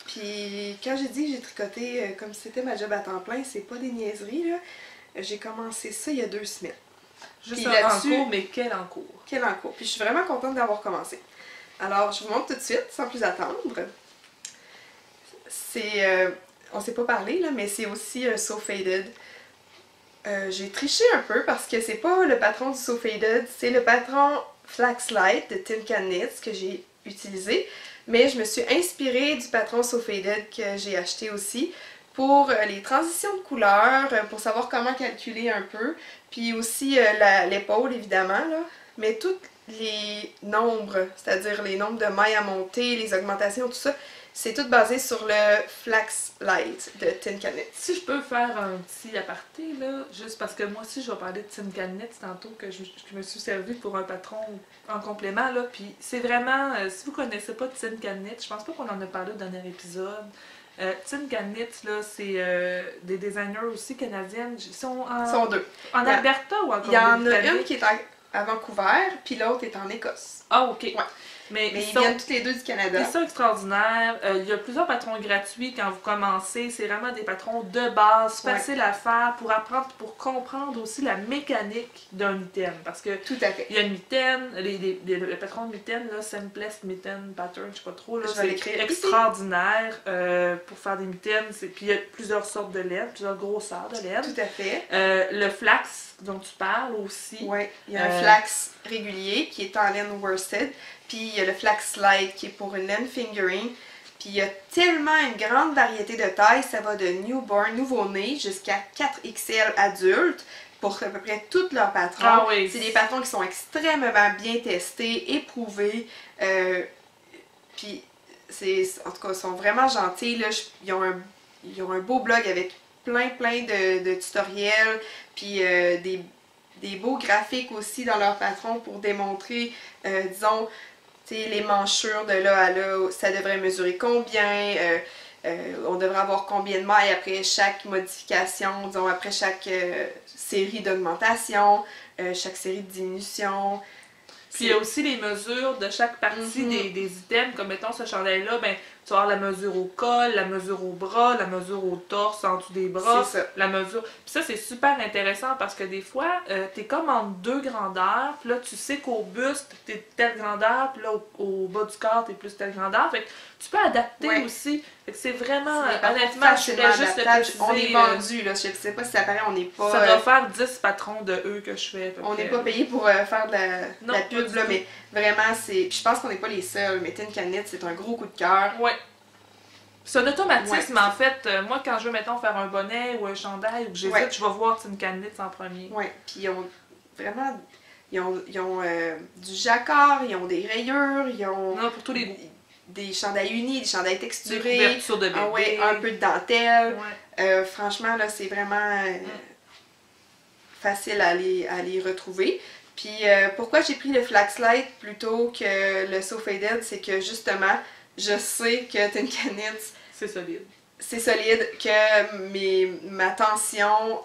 Puis quand j'ai dit que j'ai tricoté comme si c'était ma job à temps plein, c'est pas des niaiseries, là. J'ai commencé ça il y a 2 semaines. Juste Puis un là-dessus- en cours, mais quel en cours? Quel en cours. Puis je suis vraiment contente d'avoir commencé. Alors, je vous montre tout de suite, sans plus attendre. C'est... on s'est pas parlé, là, mais c'est aussi un So Faded. J'ai triché un peu parce que c'est pas le patron du So Faded, c'est le patron Flaxlight de Tin Can Knits que j'ai utilisé. Mais je me suis inspirée du patron So Faded que j'ai acheté aussi pour les transitions de couleurs, pour savoir comment calculer un peu. Puis aussi l'épaule, évidemment, là. Mais tous les nombres, c'est-à-dire les nombres de mailles à monter, les augmentations, tout ça, c'est tout basé sur le Flax Light de Tin Can Knits. Si je peux faire un petit aparté, là, juste parce que moi aussi je vais parler de Tin Can Knits tantôt que je me suis servi pour un patron en complément, là, puis c'est vraiment, si vous connaissez pas Tin Can Knits, je pense pas qu'on en a parlé au dernier épisode, Tinkanit, là, c'est des designers aussi canadiennes. Ils sont Ils sont deux. en Alberta ou en Il y en a Colombie-Britannique? une qui est à Vancouver, puis l'autre est en Écosse. Ah, ok. Ouais. Mais Mais ils ils sont, viennent tous les deux du Canada. ils sont extraordinaires. Il y a plusieurs patrons gratuits quand vous commencez. C'est vraiment des patrons de base, faciles à faire pour apprendre, pour comprendre aussi la mécanique d'un mitaine. Parce que Tout à fait. il y a une mitaine, le patron de mitaine, là, Simplest Mitten Pattern, je sais pas trop, là, Je vais c'est l'écrire extraordinaire pour faire des mitaines. Puis il y a plusieurs sortes de laine, plusieurs grosseurs de laine. Tout à fait. Le flax dont tu parles aussi. Oui, il y a un flax régulier qui est en laine worsted, puis il y a le flax light qui est pour une laine fingering. Puis il y a tellement une grande variété de tailles, ça va de newborn, nouveau-né, jusqu'à 4XL adultes pour à peu près tous leurs patrons. Ah oui. C'est des patrons qui sont extrêmement bien testés, éprouvés. Puis en tout cas, ils sont vraiment gentils. Là. Ils ont un beau blog avec plein de tutoriels, puis des beaux graphiques aussi dans leur patron pour démontrer, disons, les manchures de là à là, ça devrait mesurer combien, on devrait avoir combien de mailles après chaque modification, disons, après chaque série d'augmentation, chaque série de diminution. Puis il y a aussi les mesures de chaque partie des items, comme mettons ce chandail-là, ben, tu vas avoir la mesure au col, la mesure au bras, la mesure au torse, en dessous des bras, la mesure... Puis ça, c'est super intéressant parce que des fois, t'es comme en deux grandeurs, puis là, tu sais qu'au buste, t'es telle grandeur, puis là, au bas du corps, t'es plus telle grandeur. Fait que tu peux adapter aussi. Fait que c'est vraiment, honnêtement, je voulais juste le préciser. On est vendu, là, je sais pas si ça paraît, on n'est pas... Ça doit faire 10 patrons de eux que je fais. On n'est pas payé pour faire de la pub, là, mais vraiment, c'est... Puis je pense qu'on n'est pas les seuls, mais Tinkanit, c'est un gros coup de cœur. Ouais. C'est un automatisme, en fait. Moi, quand je veux, mettons, faire un bonnet ou un chandail ou que j'hésite, je vais voir Tinkanit en premier. Oui, puis ils ont vraiment... Ils ont du jacquard, ils ont des rayures, ils ont... Non, pour tous les goûts. Des chandails unis, des chandails texturés. Des couvertures de bébé. Ah ouais, un peu de dentelle. Ouais. Franchement, là, c'est vraiment facile à les retrouver. Puis pourquoi j'ai pris le Flaxlight plutôt que le So Faded, c'est que justement, je sais que Tinkanit, c'est solide. C'est solide, que ma tension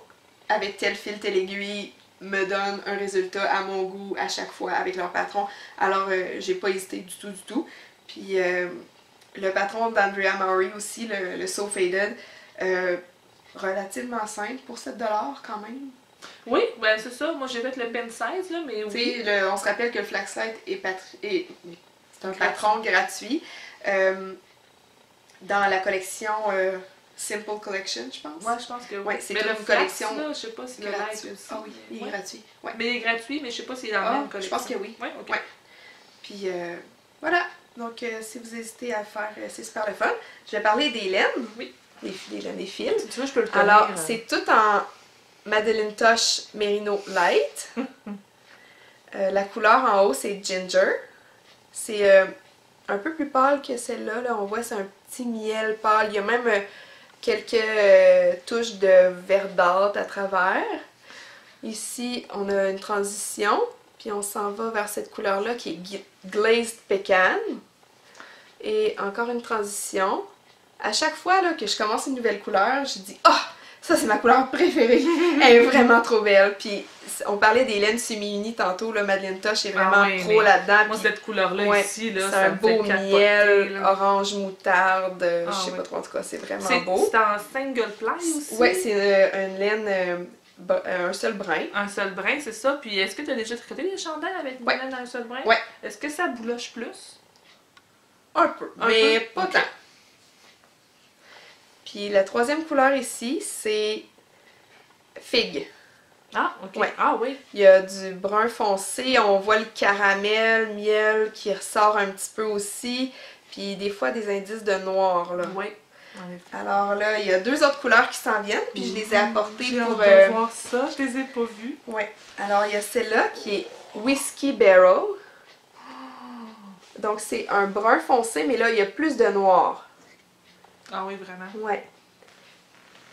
avec tel fil, telle aiguille me donne un résultat à mon goût à chaque fois avec leur patron. Alors, j'ai pas hésité du tout. Puis le patron d'Andrea Maury aussi, le So Faded, relativement simple pour 7$ quand même. Oui, ben c'est ça. Moi j'ai fait le pen size, là, mais oui. On se rappelle que le Flaxlight c'est un patron gratuit. Dans la collection Simple Collection, je pense. Ouais, je pense que oui. Ouais, c'est mais une collection. Là, je sais pas si le light aussi. Ah oui, il est gratuit. Ouais. Mais il est gratuit, mais je sais pas s'il est dans la même collection. Je pense que oui. Ouais, ok. Ouais. Puis voilà. Donc si vous hésitez à faire, c'est super le fun. Je vais parler des laines. Oui. Des laines, des fils. Tu veux, je peux le tenir. Alors, c'est tout en Madeleine Tosh Merino Light. La couleur en haut, c'est Ginger. C'est un peu plus pâle que celle-là. Là. On voit, c'est un petit miel pâle. Il y a même quelques touches de verdâtre à travers. Ici, on a une transition. Puis on s'en va vers cette couleur-là qui est Glazed Pecan. Et encore une transition. À chaque fois là, que je commence une nouvelle couleur, je dis « Ah! Ça, c'est ma couleur préférée! Elle est vraiment trop belle! » Puis on parlait des laines semi-unies tantôt, là, Madeleine Tosh est vraiment pro là-dedans. Moi, cette couleur-là ici, là, c'est un beau miel, là. Orange moutarde, je sais pas trop, en tout cas, c'est vraiment beau. C'est en single ply aussi? Oui, c'est une laine... un seul brin. Un seul brin, c'est ça. Puis est-ce que tu as déjà tricoté des chandails avec une laine d'un seul brin? Oui. Est-ce que ça bouloche plus? Un peu, mais pas tant. Puis la troisième couleur ici, c'est figue. Ah, ok. Ouais. Ah oui. Il y a du brun foncé, on voit le caramel, miel qui ressort un petit peu aussi. Puis des fois des indices de noir, là. Oui. Alors là, il y a deux autres couleurs qui s'en viennent, puis je les ai apportées pour... J'ai voir ça, je les ai pas vues. Oui. Alors, il y a celle-là qui est Whiskey Barrel. Donc, c'est un brun foncé, mais là, il y a plus de noir. Ah oui, vraiment. Ouais.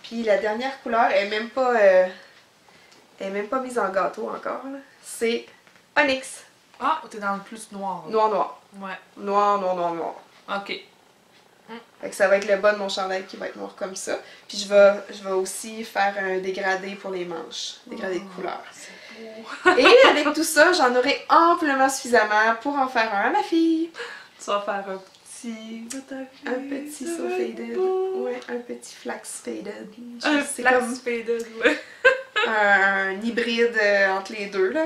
Puis la dernière couleur, elle est même pas mise en gâteau encore. C'est Onyx. Ah, t'es dans le plus noir. Noir. Ouais. Noir. Ok. Fait que ça va être le bas de mon chandail qui va être noir comme ça. Puis je vais aussi faire un dégradé pour les manches, dégradé de couleur. C'est beau. Et avec tout ça, j'en aurai amplement suffisamment pour en faire un à ma fille. Tu vas faire un petit de ta fille. Un petit ça so va être faded. beau. Ouais, un petit flax faded. Un C'est flax comme faded, ouais. un hybride entre les deux, là.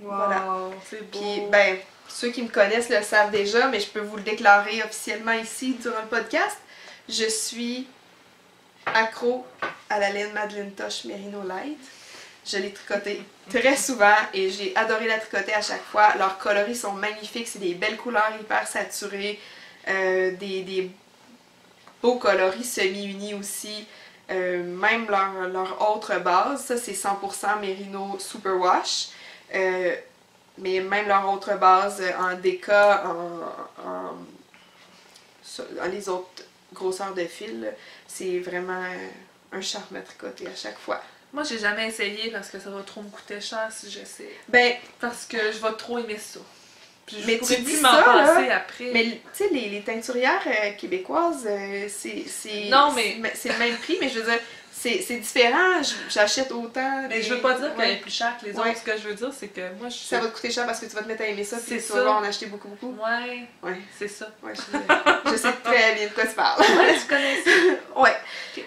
Wow, Voilà. c'est beau. Puis, ben, ceux qui me connaissent le savent déjà, mais je peux vous le déclarer officiellement ici durant le podcast. Je suis accro à la laine Madeleine Tosh Merino Light. Je l'ai tricotée très souvent et j'ai adoré la tricoter à chaque fois. Leurs coloris sont magnifiques, c'est des belles couleurs hyper saturées, des beaux coloris semi-unis aussi. Même leur autre base, ça c'est 100% Merino Superwash. Mais même leur autre base en DK, en les autres grosseurs de fil, c'est vraiment un charme à tricoter à chaque fois. Moi, j'ai jamais essayé parce que ça va trop me coûter cher si j'essaie. Ben, Parce que je vais trop aimer ça. Puis je mais pourrais tu dis plus m'en ça, passer là, après. mais tu sais, les teinturières québécoises, c'est Non, mais- c'est le même prix, mais je veux dire, c'est différent. J'achète autant. Mais je veux pas dire ouais. qu'elle est plus chère que les autres. Ouais. Ce que je veux dire, c'est que moi, je Ça va te coûter cher parce que tu vas te mettre à aimer ça, puis C'est tu vas ça. vouloir en acheter beaucoup, beaucoup. Ouais, Ouais, c'est ça. ouais, je sais très bien de quoi tu parles. Ouais, tu connais ça. Ouais. Ok.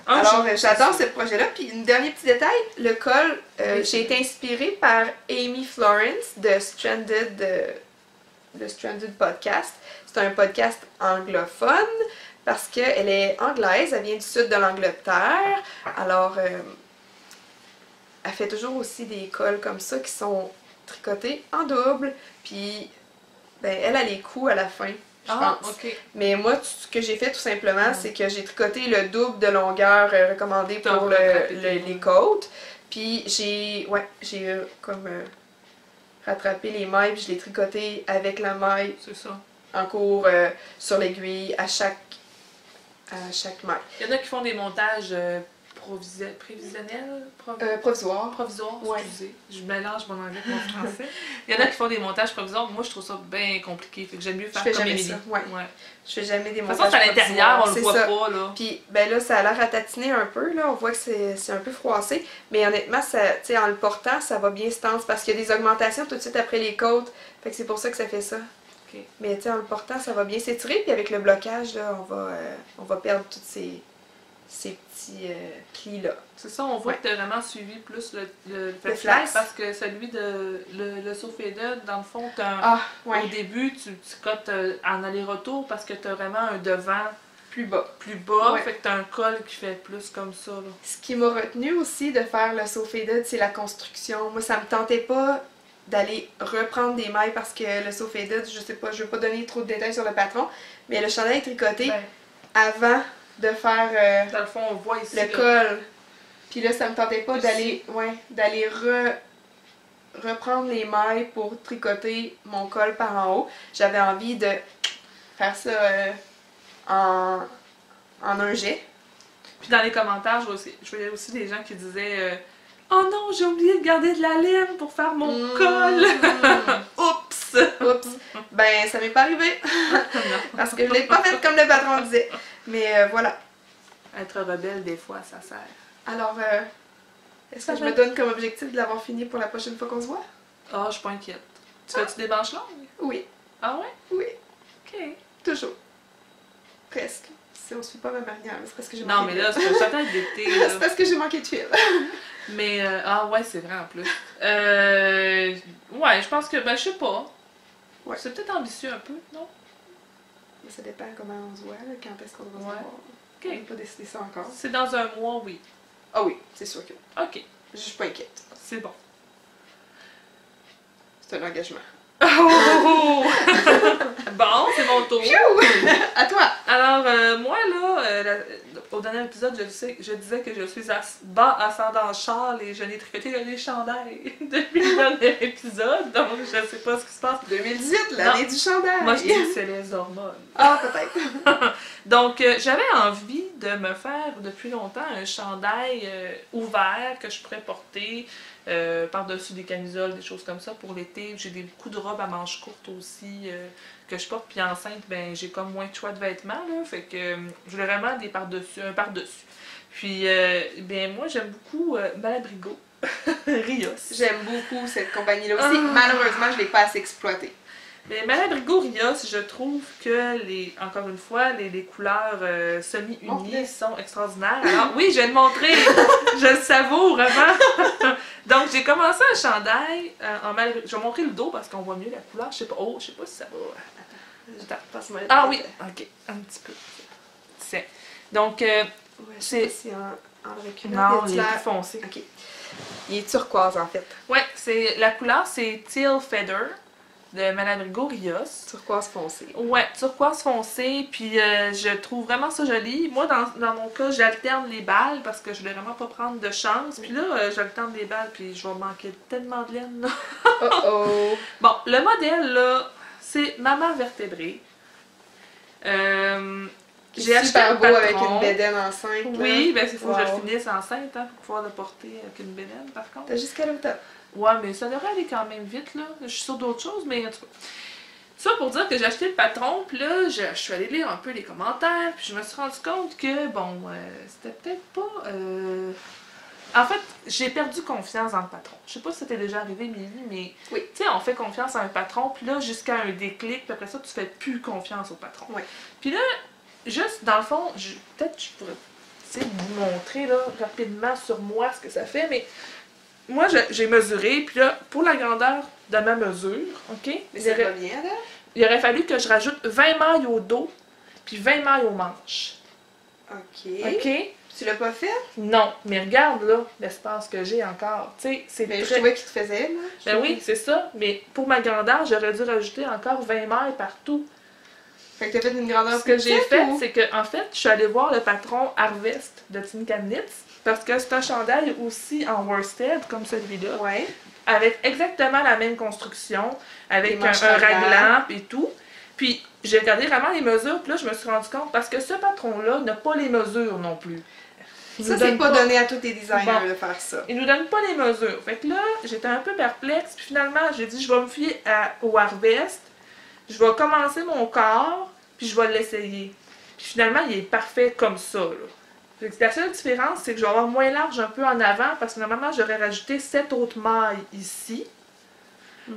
Alors, jour, j'adore ce projet-là. Puis, un dernier petit détail, le col, Oui. j'ai été inspirée par Amy Florence de Stranded Podcast. C'est un podcast anglophone parce qu'elle est anglaise, elle vient du sud de l'Angleterre. Alors, elle fait toujours aussi des cols comme ça qui sont tricotés en double. Puis, ben, elle a les coups à la fin. Je pense. ok. Mais moi, ce que j'ai fait tout simplement, c'est que j'ai tricoté le double de longueur recommandé T'as pour rattrapé les côtes. Puis j'ai comme rattrapé les mailles, puis je l'ai tricoté avec la maille C'est ça. en cours sur l'aiguille à chaque maille. Il y en a qui font des montages prévisionnels, Provisoire. provisoires, Ouais. excusez. Je mélange mon anglais avec mon français. Il y en a qui font des montages provisoires. Moi, je trouve ça bien compliqué. Fait que j'aime mieux faire fais comme jamais Émilie. ça, ouais. Je fais jamais des De toute montages façon, c'est à l'intérieur, on le provisoires, voit c'est ça. pas, là. Puis ben là, ça a l'air à tatiner un peu, là. On voit que c'est un peu froissé. Mais honnêtement, ça, tu sais, en le portant, ça va bien se tendre parce qu'il y a des augmentations tout de suite après les côtes. Fait que c'est pour ça que ça fait ça. Ok. Mais tu sais, en le portant, ça va bien s'étirer. Puis avec le blocage, là, on va perdre tous ces petits plis-là. C'est ça, on voit Ouais. que tu as vraiment suivi plus le Le flash flax. parce que celui de le Sofaded, dans le fond, Ah, ouais. au début, tu cotes en aller-retour parce que tu as vraiment un devant Plus bas. plus bas, Ouais. fait que tu as un col qui fait plus comme ça. Là. Ce qui m'a retenu aussi de faire le so faded, c'est la construction. Moi, ça me tentait pas d'aller reprendre des mailles parce que le so faded, je sais pas, je veux pas donner trop de détails sur le patron, mais le chandail est tricoté Ben, avant de faire dans le fond, on voit ici. le là. col. Puis là, ça me tentait pas Ici. d'aller reprendre les mailles pour tricoter mon col par en haut. J'avais envie de faire ça en un jet. Puis dans les commentaires, je voyais aussi des gens qui disaient oh non, j'ai oublié de garder de la laine pour faire mon col! Oups! Oups! Ben, ça m'est pas arrivé. Parce que je l'ai pas fait comme le patron disait. Mais voilà. Être rebelle, des fois, ça sert. Alors, est-ce que Ça je va. me donne comme objectif de l'avoir fini pour la prochaine fois qu'on se voit? Ah, je suis pas inquiète. Tu fais-tu des manches longues? Oui, Ah ouais? oui, Ok. toujours. Presque. Si on suit pas ma manière, c'est parce que j'ai Non, manqué mais de là, fil. c'est peut-être d'été, là. C'est parce que j'ai manqué de fil. Mais, ah ouais, c'est vrai en plus. Ouais, je pense que, ben, je sais pas. Ouais. C'est peut-être ambitieux un peu, non? Mais ça dépend comment on se voit, là, quand est-ce qu'on va se Ouais. voir. Ok. On n'a pas décidé ça encore. C'est dans un mois, oui. Ah oui, c'est sûr que. Ok, Je suis pas inquiète. c'est bon. C'est un engagement. Oh! Bon, c'est mon tour. Pfiou! À toi! Alors, moi, là, au dernier épisode, je disais que je suis bas ascendant Charles et je n'ai tricoté les chandails depuis le dernier épisode, donc je sais pas ce qui se passe. 2018, l'année du chandail! Moi, je dis que c'est les hormones. Ah, peut-être. Donc, j'avais envie de me faire depuis longtemps un chandail ouvert que je pourrais porter par-dessus des camisoles, des choses comme ça pour l'été. J'ai beaucoup de robes à manches courtes aussi que je porte. Puis enceinte, ben j'ai comme moins de choix de vêtements, là. Fait que je voulais vraiment des par-dessus, un par-dessus. Puis, ben moi, j'aime beaucoup Malabrigo, Rios. J'aime beaucoup cette compagnie-là aussi. Malheureusement, je ne l'ai pas assez exploitée. Mais Malabrigo Rios, je trouve que, encore une fois, les couleurs semi-unies sont extraordinaires. Alors, oui, je vais te montrer. Je le savoure vraiment. Donc, j'ai commencé un chandail en Malabrigo. Je vais montrer le dos parce qu'on voit mieux la couleur. Je sais pas si ça va. Attends, passe-moi. Ah oui, ok, un petit peu. Tiens. Donc, ouais, c'est en le reculant. Non, il est plus foncé. Ok. Il est turquoise en fait. Ouais, la couleur, c'est Teal Feather de Malabrigo Rios. Turquoise foncé. Ouais, turquoise foncé, puis je trouve vraiment ça joli. Moi, dans mon cas, j'alterne les balles parce que je voulais vraiment pas prendre de chance. Puis là, j'alterne les balles, puis je vais manquer tellement de laine. Oh oh! Bon, le modèle, là, c'est Maman Vertébrée. J'ai acheté un beau avec une bédaine enceinte. Oui, ben il faut que je le finisse enceinte pour pouvoir le porter avec une bédaine, par contre. T'as jusqu'à l'automne. Ouais, mais ça devrait aller quand même vite, là. Je suis sûre d'autres choses, mais en tout cas. Ça pour dire que j'ai acheté le patron, puis là, je suis allée lire un peu les commentaires, puis je me suis rendu compte que, bon, c'était peut-être pas... En fait, j'ai perdu confiance dans le patron. Je sais pas si c'était déjà arrivé, Milly, mais... Oui. Tu sais, on fait confiance à un patron, puis là, jusqu'à un déclic, puis après ça, tu fais plus confiance au patron. Oui. Puis là, juste, dans le fond, peut-être je pourrais vous montrer, là, rapidement sur moi ce que ça fait, mais... Moi, j'ai mesuré, puis là, pour la grandeur de ma mesure, OK? Mais ça va bien, là? Il aurait fallu que je rajoute 20 mailles au dos, puis 20 mailles aux manches. OK. OK? Tu l'as pas fait? Non, mais regarde, là, l'espace que j'ai encore. Tu sais, c'est Mais je trouvais qu'il te faisait, là. Ben oui, c'est ça, mais pour ma grandeur, j'aurais dû rajouter encore 20 mailles partout. Fait que t'as fait une grandeur Ce que j'ai fait, ou... c'est que, en fait, je suis allée voir le patron Harvest de Tinka Knits, parce que c'est un chandail aussi en worsted, comme celui-là. Ouais. Avec exactement la même construction, avec un raglan raglan et tout. Puis j'ai regardé vraiment les mesures, puis là je me suis rendu compte, parce que ce patron-là n'a pas les mesures non plus. Ça, c'est pas donné à tous les designers de faire ça. Il nous donne pas les mesures. Fait que là, j'étais un peu perplexe, puis finalement, j'ai dit, je vais me fier au Harvest, je vais commencer mon corps, puis je vais l'essayer. Puis finalement, il est parfait comme ça, là. La seule différence, c'est que je vais avoir moins large un peu en avant parce que normalement, j'aurais rajouté 7 autres mailles ici.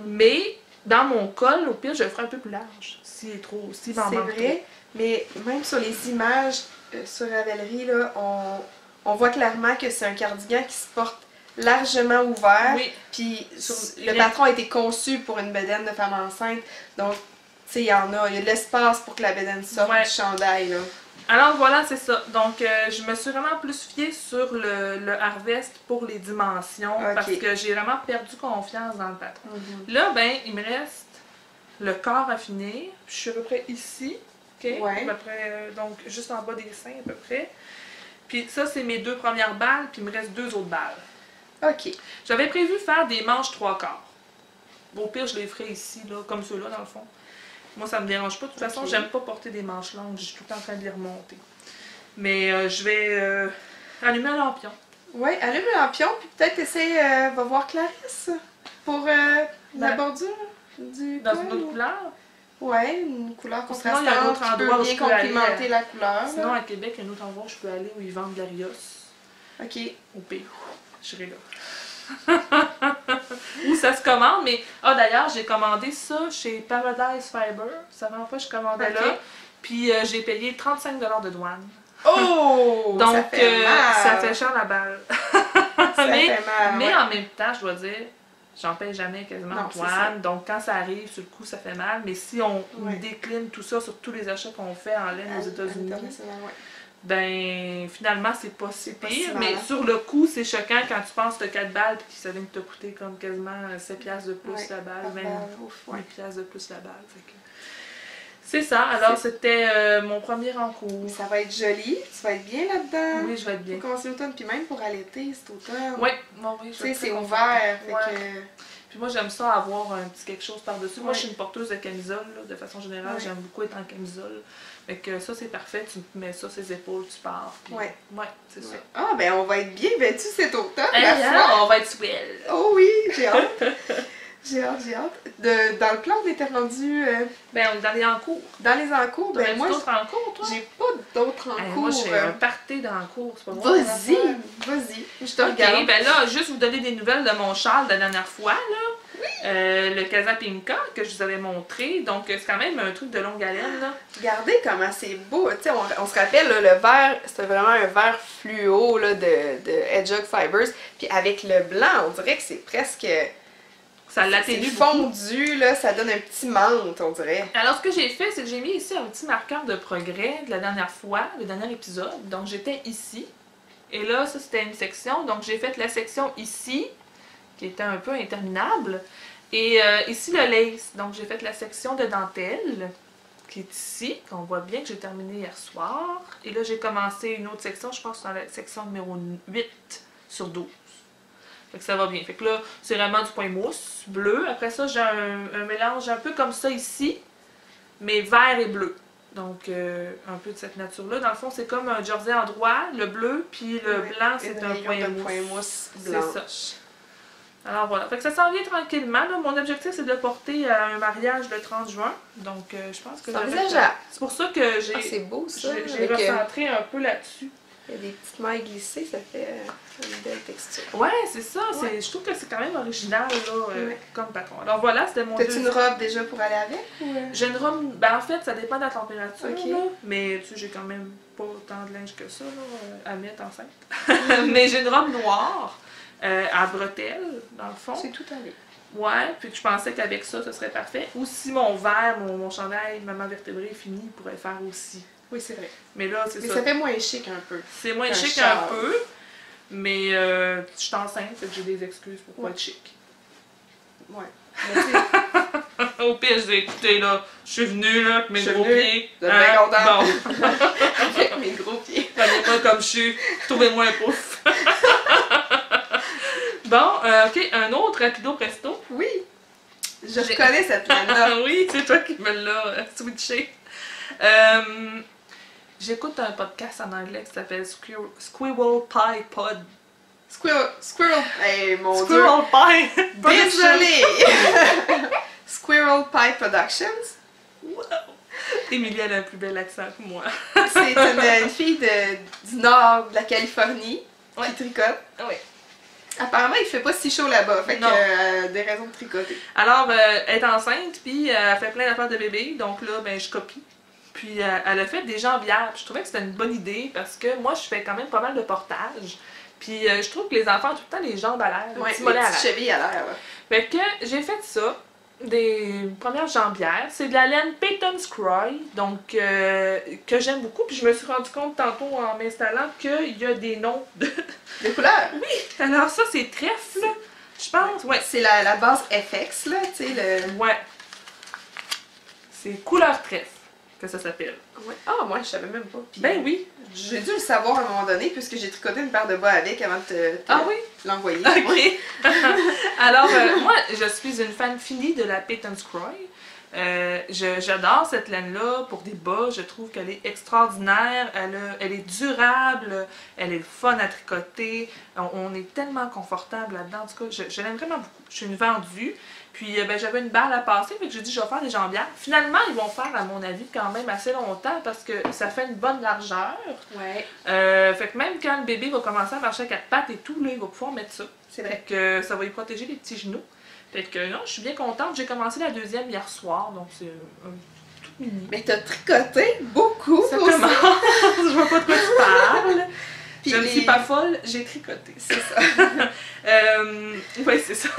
Mais dans mon col, au pire, je le ferai un peu plus large s'il est trop, s'il m'en manque. C'est vrai, mais même sur les images sur Ravelry, là, on voit clairement que c'est un cardigan qui se porte largement ouvert. Oui. Puis le patron a été conçu pour une bedaine de femme enceinte. Donc, tu sais, il y a de l'espace pour que la bedaine sorte du chandail, là. Alors voilà, c'est ça. Donc, je me suis vraiment plus fiée sur le Harvest pour les dimensions parce que j'ai vraiment perdu confiance dans le patron. Là, ben, il me reste le corps à finir. Je suis à peu près ici, ok? À peu près, donc, juste en bas des seins à peu près. Puis ça, c'est mes 2 premières balles, puis il me reste 2 autres balles. OK. J'avais prévu faire des manches 3/4. Au pire, je les ferai ici, là, comme ceux-là, dans le fond. Moi, ça me dérange pas. De toute façon, j'aime pas porter des manches longues. Je suis tout le temps en train de les remonter. Mais je vais allumer un lampion. Oui, allume un lampion, puis peut-être essayer, va voir Clarisse pour la bordure du Dans une autre couleur? Ouais, une couleur contrastante. Sinon, il y a un autre endroit où je peux complimenter la couleur. Sinon, à Québec, il y a un autre endroit où je peux aller où ils vendent de la Rios. OK. Au pire, j'irai là. Où ça se commande, mais d'ailleurs j'ai commandé ça chez Paradise Fiber, ça va pas, je commandais là, puis j'ai payé 35$ de douane. Oh! Donc ça fait cher la balle. mais en même temps, je dois dire, j'en paye jamais quasiment de douane, donc quand ça arrive, sur le coup ça fait mal, mais si on décline tout ça sur tous les achats qu'on fait en laine aux États-Unis, ben finalement c'est pas si pire, mais sur le coup c'est choquant quand tu penses que tu as 4 balles et que ça vient de te coûter comme quasiment 7$ de plus la balle, 28$ de plus la balle. C'est ça, alors c'était mon premier encours. Ça va être joli, tu vas être bien là-dedans. Oui, je vais être bien. Pour commencer l'automne, puis même pour allaiter cet automne. Oui, oui, je sais, c'est ouvert. Fait que... Puis moi, j'aime ça avoir un petit quelque chose par-dessus. Moi, Ouais. je suis une porteuse de camisole, là, de façon générale. Ouais. J'aime beaucoup être en camisole. Fait que ça, c'est parfait. Tu mets ça sur les épaules, tu pars. Puis... Ouais. Ouais, c'est ça. Ah, ben on va être bien vêtus cet automne, Hey, ma foi. hein, on va être swell. Oh oui, j'ai hâte. J'ai hâte. Dans le plan, on était rendu Ben, on est dans les encours. dans les encours. Ben T'as-tu moi, d'autres encours, toi? j'ai pas d'autres Hey, encours. moi, j'ai un party dans le cours, c'est pas moi. Vas-y, vas-y, je te Ok, regarde. ben là, juste vous donner des nouvelles de mon châle de la dernière fois, là. Le Casa Pinka que je vous avais montré. Donc, c'est quand même un truc de longue haleine, là. Regardez comment c'est beau. Tu sais, on se rappelle, là, le vert, c'était vraiment un vert fluo là, de Hedgehog Fibers. Puis avec le blanc, on dirait que c'est presque... Ça C'est l'atténue beaucoup. fondu, là, ça donne un petit menthe, on dirait. Alors, ce que j'ai fait, c'est que j'ai mis ici un petit marqueur de progrès de la dernière fois, le dernier épisode. Donc, j'étais ici. Et là, ça, c'était une section. Donc, j'ai fait la section ici, qui était un peu interminable. Et ici, le lace. Donc, j'ai fait la section de dentelle, qui est ici, qu'on voit bien que j'ai terminé hier soir. Et là, j'ai commencé une autre section, je pense, dans la section numéro 8 sur 12. Fait que ça va bien. Fait que là, c'est vraiment du point mousse bleu. Après ça, j'ai un mélange un peu comme ça ici, mais vert et bleu. Donc, un peu de cette nature-là. Dans le fond, c'est comme un jersey en droit, le bleu, puis le Ouais, blanc, c'est une un rayon de point mousse. mousse C'est blanche. ça. Alors voilà. Fait que ça s'en vient tranquillement. Là. Mon objectif, c'est de le porter à un mariage le 30 juin. Donc, je pense que C'est je vais envisageable. C'est pour ça que j'ai Ah, c'est beau ça. j'ai avec, recentré un peu là-dessus. il y a des petites mailles glissées, ça fait une belle texture. Ouais, c'est ça. Ouais. Je trouve que c'est quand même original là, Ouais. comme patron. Alors voilà, c'était mon T'as-tu une robe déjà pour aller avec? Ou... J'ai une robe, ben en fait, ça dépend de la température, Ok. là, mais tu sais, j'ai quand même pas autant de linge que ça là, à mettre enceinte. Mais j'ai une robe noire à bretelles, dans le fond. C'est tout allé. Ouais, puis que je pensais qu'avec ça, ce serait parfait. Ou si mon verre, mon chandail maman vertébrée est fini, il pourrait faire aussi. Oui, c'est vrai. Mais là, c'est Mais ça. ça fait moins chic un peu. C'est moins qu'un chic châle. un peu, mais je suis enceinte, fait que j'ai des excuses pour pas Ouais. être chic. Ouais. Mais tu sais, Au pire, je dis, écoutez, là, je suis venue, là, avec mes Je suis gros venue, pieds. vous êtes bien contente. Bon, avec mes gros pieds. prenez-moi comme je suis, trouvez-moi un pouf. Bon, ok, un autre rapido presto. Oui. Je reconnais cette laine-là. Ah oui, c'est toi qui me l'as switché. J'écoute un podcast en anglais qui s'appelle Squirrel Pie Pod. Squirrel. Hey, mon Dieu. Squirrel Pie Production. Désolée. Squirrel Pie Productions. Wow. Émilie, elle a un plus bel accent que moi. C'est une fille du nord de la Californie Ouais. qui tricote. Oui. Apparemment, il fait pas si chaud là-bas, fait que Non. des raisons de tricoter. Alors, elle est enceinte, puis elle fait plein d'affaires de bébé, donc là, ben, je copie. Puis elle a fait des jambières, puis je trouvais que c'était une bonne idée, parce que moi, je fais quand même pas mal de portage. Puis je trouve que les enfants ont tout le temps les jambes à l'air, les Ouais, petits les mollets à petites l'air. chevilles à l'air, là. Fait que j'ai fait ça, des premières jambières. C'est de la laine Peyton's Cry, donc que j'aime beaucoup. Puis je me suis rendu compte tantôt en m'installant qu'il y a des noms de... Des couleurs. Alors ça, c'est trèfle, je pense. Ouais. C'est la base FX, là, tu sais, le... Ouais. C'est couleur trèfle que ça s'appelle. Ouais. Ah, moi, je savais même pas. Puis, Ben oui. j'ai dû le savoir à un moment donné, puisque j'ai tricoté une paire de bas avec avant de Ah oui? l'envoyer. Ok. Alors, moi, je suis une fan finie de la Peyton's Cry. J'adore cette laine-là pour des bas. Je trouve qu'elle est extraordinaire. Elle est durable. Elle est fun à tricoter. On est tellement confortable là-dedans. En tout cas, je l'aime vraiment beaucoup. Je suis une vendue. Puis, ben, j'avais une balle à passer. Fait que j'ai dit, je vais faire des jambières. Finalement, ils vont faire, à mon avis, quand même assez longtemps parce que ça fait une bonne largeur. Ouais, Fait que même quand le bébé va commencer à marcher à quatre pattes et tout, là, il va pouvoir mettre ça. c'est Fait vrai. que ça va lui protéger les petits genoux. Fait que non, je suis bien contente. J'ai commencé la deuxième hier soir, donc c'est tout mini. Mais t'as tricoté beaucoup Ça aussi. commence. Je vois pas de quoi tu parles. Puis Je ne les- suis pas folle, j'ai tricoté. C'est ça. Oui, c'est ça.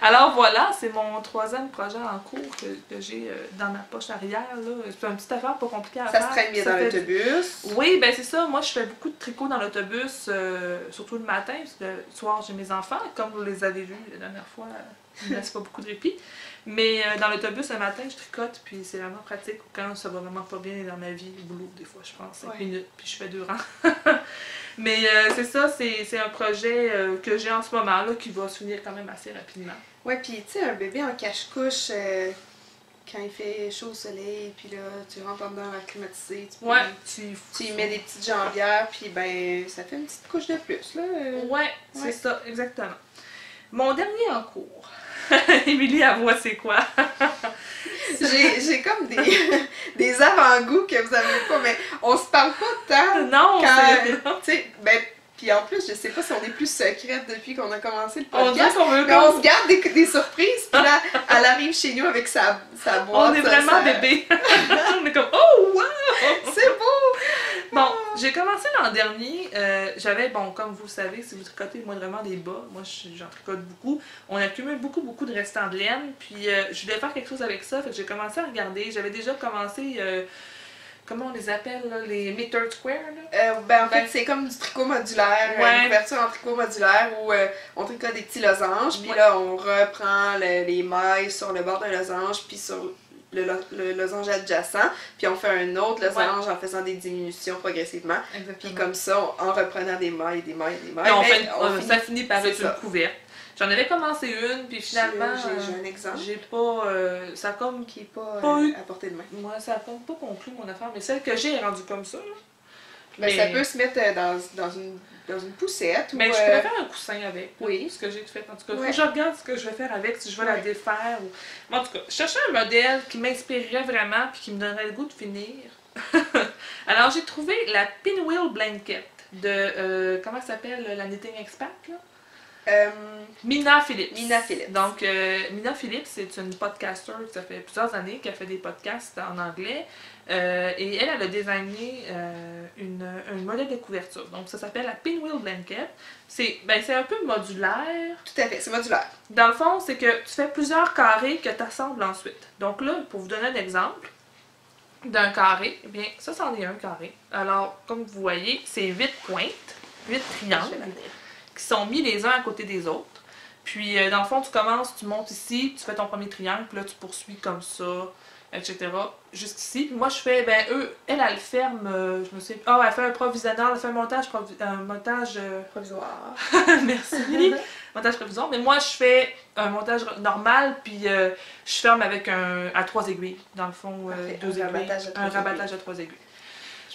Alors voilà, c'est mon troisième projet en cours que j'ai dans ma poche arrière. C'est une petite affaire pas compliquée à Ça faire. se traîne bien Ça dans fait- l'autobus. Oui, ben c'est ça. Moi, je fais beaucoup de tricot dans l'autobus, surtout le matin, parce que le soir, j'ai mes enfants. Comme vous les avez vus la dernière fois, ils ne laissent pas beaucoup de répit. Mais dans l'autobus, le matin, je tricote, puis c'est vraiment pratique quand ça va vraiment pas bien dans ma vie, au boulot, des fois, je prends 5 Ouais. minutes, puis je fais 2 rangs. Mais c'est ça, c'est un projet que j'ai en ce moment, là, qui va se finir quand même assez rapidement. Ouais, puis tu sais, un bébé en cache-couche, quand il fait chaud au soleil, puis là, tu rentres en dedans dans la climatisée, tu y mets des petites jambières, puis ben, ça fait une petite couche de plus, là. Ouais, c'est ça, exactement. Mon dernier en cours. Émilie, à voix, c'est quoi? J'ai comme des avant-goûts que vous avez pas, mais on se parle pas tant. Non, quand, tu sais, ben, puis en plus, je sais pas si on est plus secrète depuis qu'on a commencé le podcast. Mais on se garde des surprises, puis là, elle arrive chez nous avec sa boîte. On est vraiment bébé. On est comme, oh, wow! C'est beau! Bon, j'ai commencé l'an dernier. J'avais, bon, comme vous le savez, si vous tricotez moindrement des bas, moi j'en tricote beaucoup. On accumule beaucoup de restants de laine. Puis je voulais faire quelque chose avec ça. Fait que j'ai commencé à regarder. J'avais déjà commencé. Comment on les appelle, là, les meter square, là? Ben, en fait, c'est comme du tricot modulaire, une couverture en tricot modulaire où on tricote des petits losanges, puis là, on reprend les mailles sur le bord d'un losange, puis sur le losange adjacent, puis on fait un autre losange en faisant des diminutions progressivement. Puis comme ça, en reprenant des mailles. Et ça finit par être une couverte. J'en avais commencé une, puis finalement, j'ai un exemple. J'ai pas. Ça a comme. Qui est pas eu, à portée de main. Moi, ça a comme pas conclu mon affaire, mais celle que j'ai est rendue comme ça. Là. Mais ça peut se mettre dans une poussette. Mais je pourrais faire un coussin avec. Oui. Ce que j'ai fait. En tout cas, faut que je regarde ce que je vais faire avec, si je vais la défaire. Ou... Mais en tout cas, je cherchais un modèle qui m'inspirerait vraiment, puis qui me donnerait le goût de finir. Alors, j'ai trouvé la Pinwheel Blanket de. Comment ça s'appelle, la Knitting Expert, là? Mina Phillips. Donc, Mina Phillips, c'est une podcaster qui ça fait plusieurs années qu'elle fait des podcasts en anglais. Et elle a designé un modèle de couverture. Donc, ça s'appelle la Pinwheel Blanket. C'est un peu modulaire. Tout à fait, c'est modulaire. Dans le fond, c'est que tu fais plusieurs carrés que tu assembles ensuite. Donc là, pour vous donner un exemple d'un carré, eh bien, ça, c'en est un carré. Alors, comme vous voyez, c'est 8 pointes, 8 triangles qui sont mis les uns à côté des autres. Puis, dans le fond, tu commences, tu montes ici, tu fais ton premier triangle, puis là, tu poursuis comme ça, etc. Jusqu'ici. Puis moi, je fais, elle le ferme, je me sais, elle fait un provisionnel, elle fait un montage, provisoire. Merci, Lily. Montage provisoire. Mais moi, je fais un montage normal, puis je ferme avec à 3 aiguilles. Dans le fond, 2 aiguilles. Un rabattage à 3 aiguilles.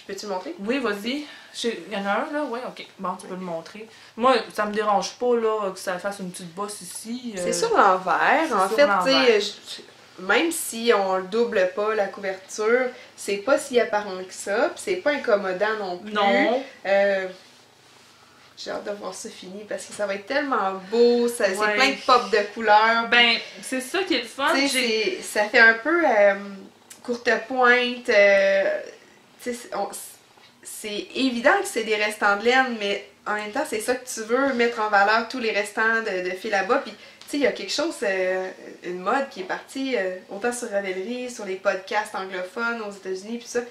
Peux-tu le montrer? Oui, vas-y. Il y en a un, là? Oui, ok. Bon, tu peux le montrer. Moi, ça me dérange pas, là, que ça fasse une petite bosse ici. C'est sur l'envers. En fait, tu sais, même si on double pas la couverture, c'est pas si apparent que ça, puis c'est pas incommodant non plus. Non. J'ai hâte de voir ça fini parce que ça va être tellement beau, c'est plein de pop de couleurs. Ben, c'est ça qui est le fun. Ça fait un peu courte pointe. C'est évident que c'est des restants de laine, mais en même temps, c'est ça que tu veux, mettre en valeur tous les restants de fil à bas. Puis, tu sais, il y a quelque chose, une mode qui est partie, autant sur Ravelry, sur les podcasts anglophones aux États-Unis, puis ça,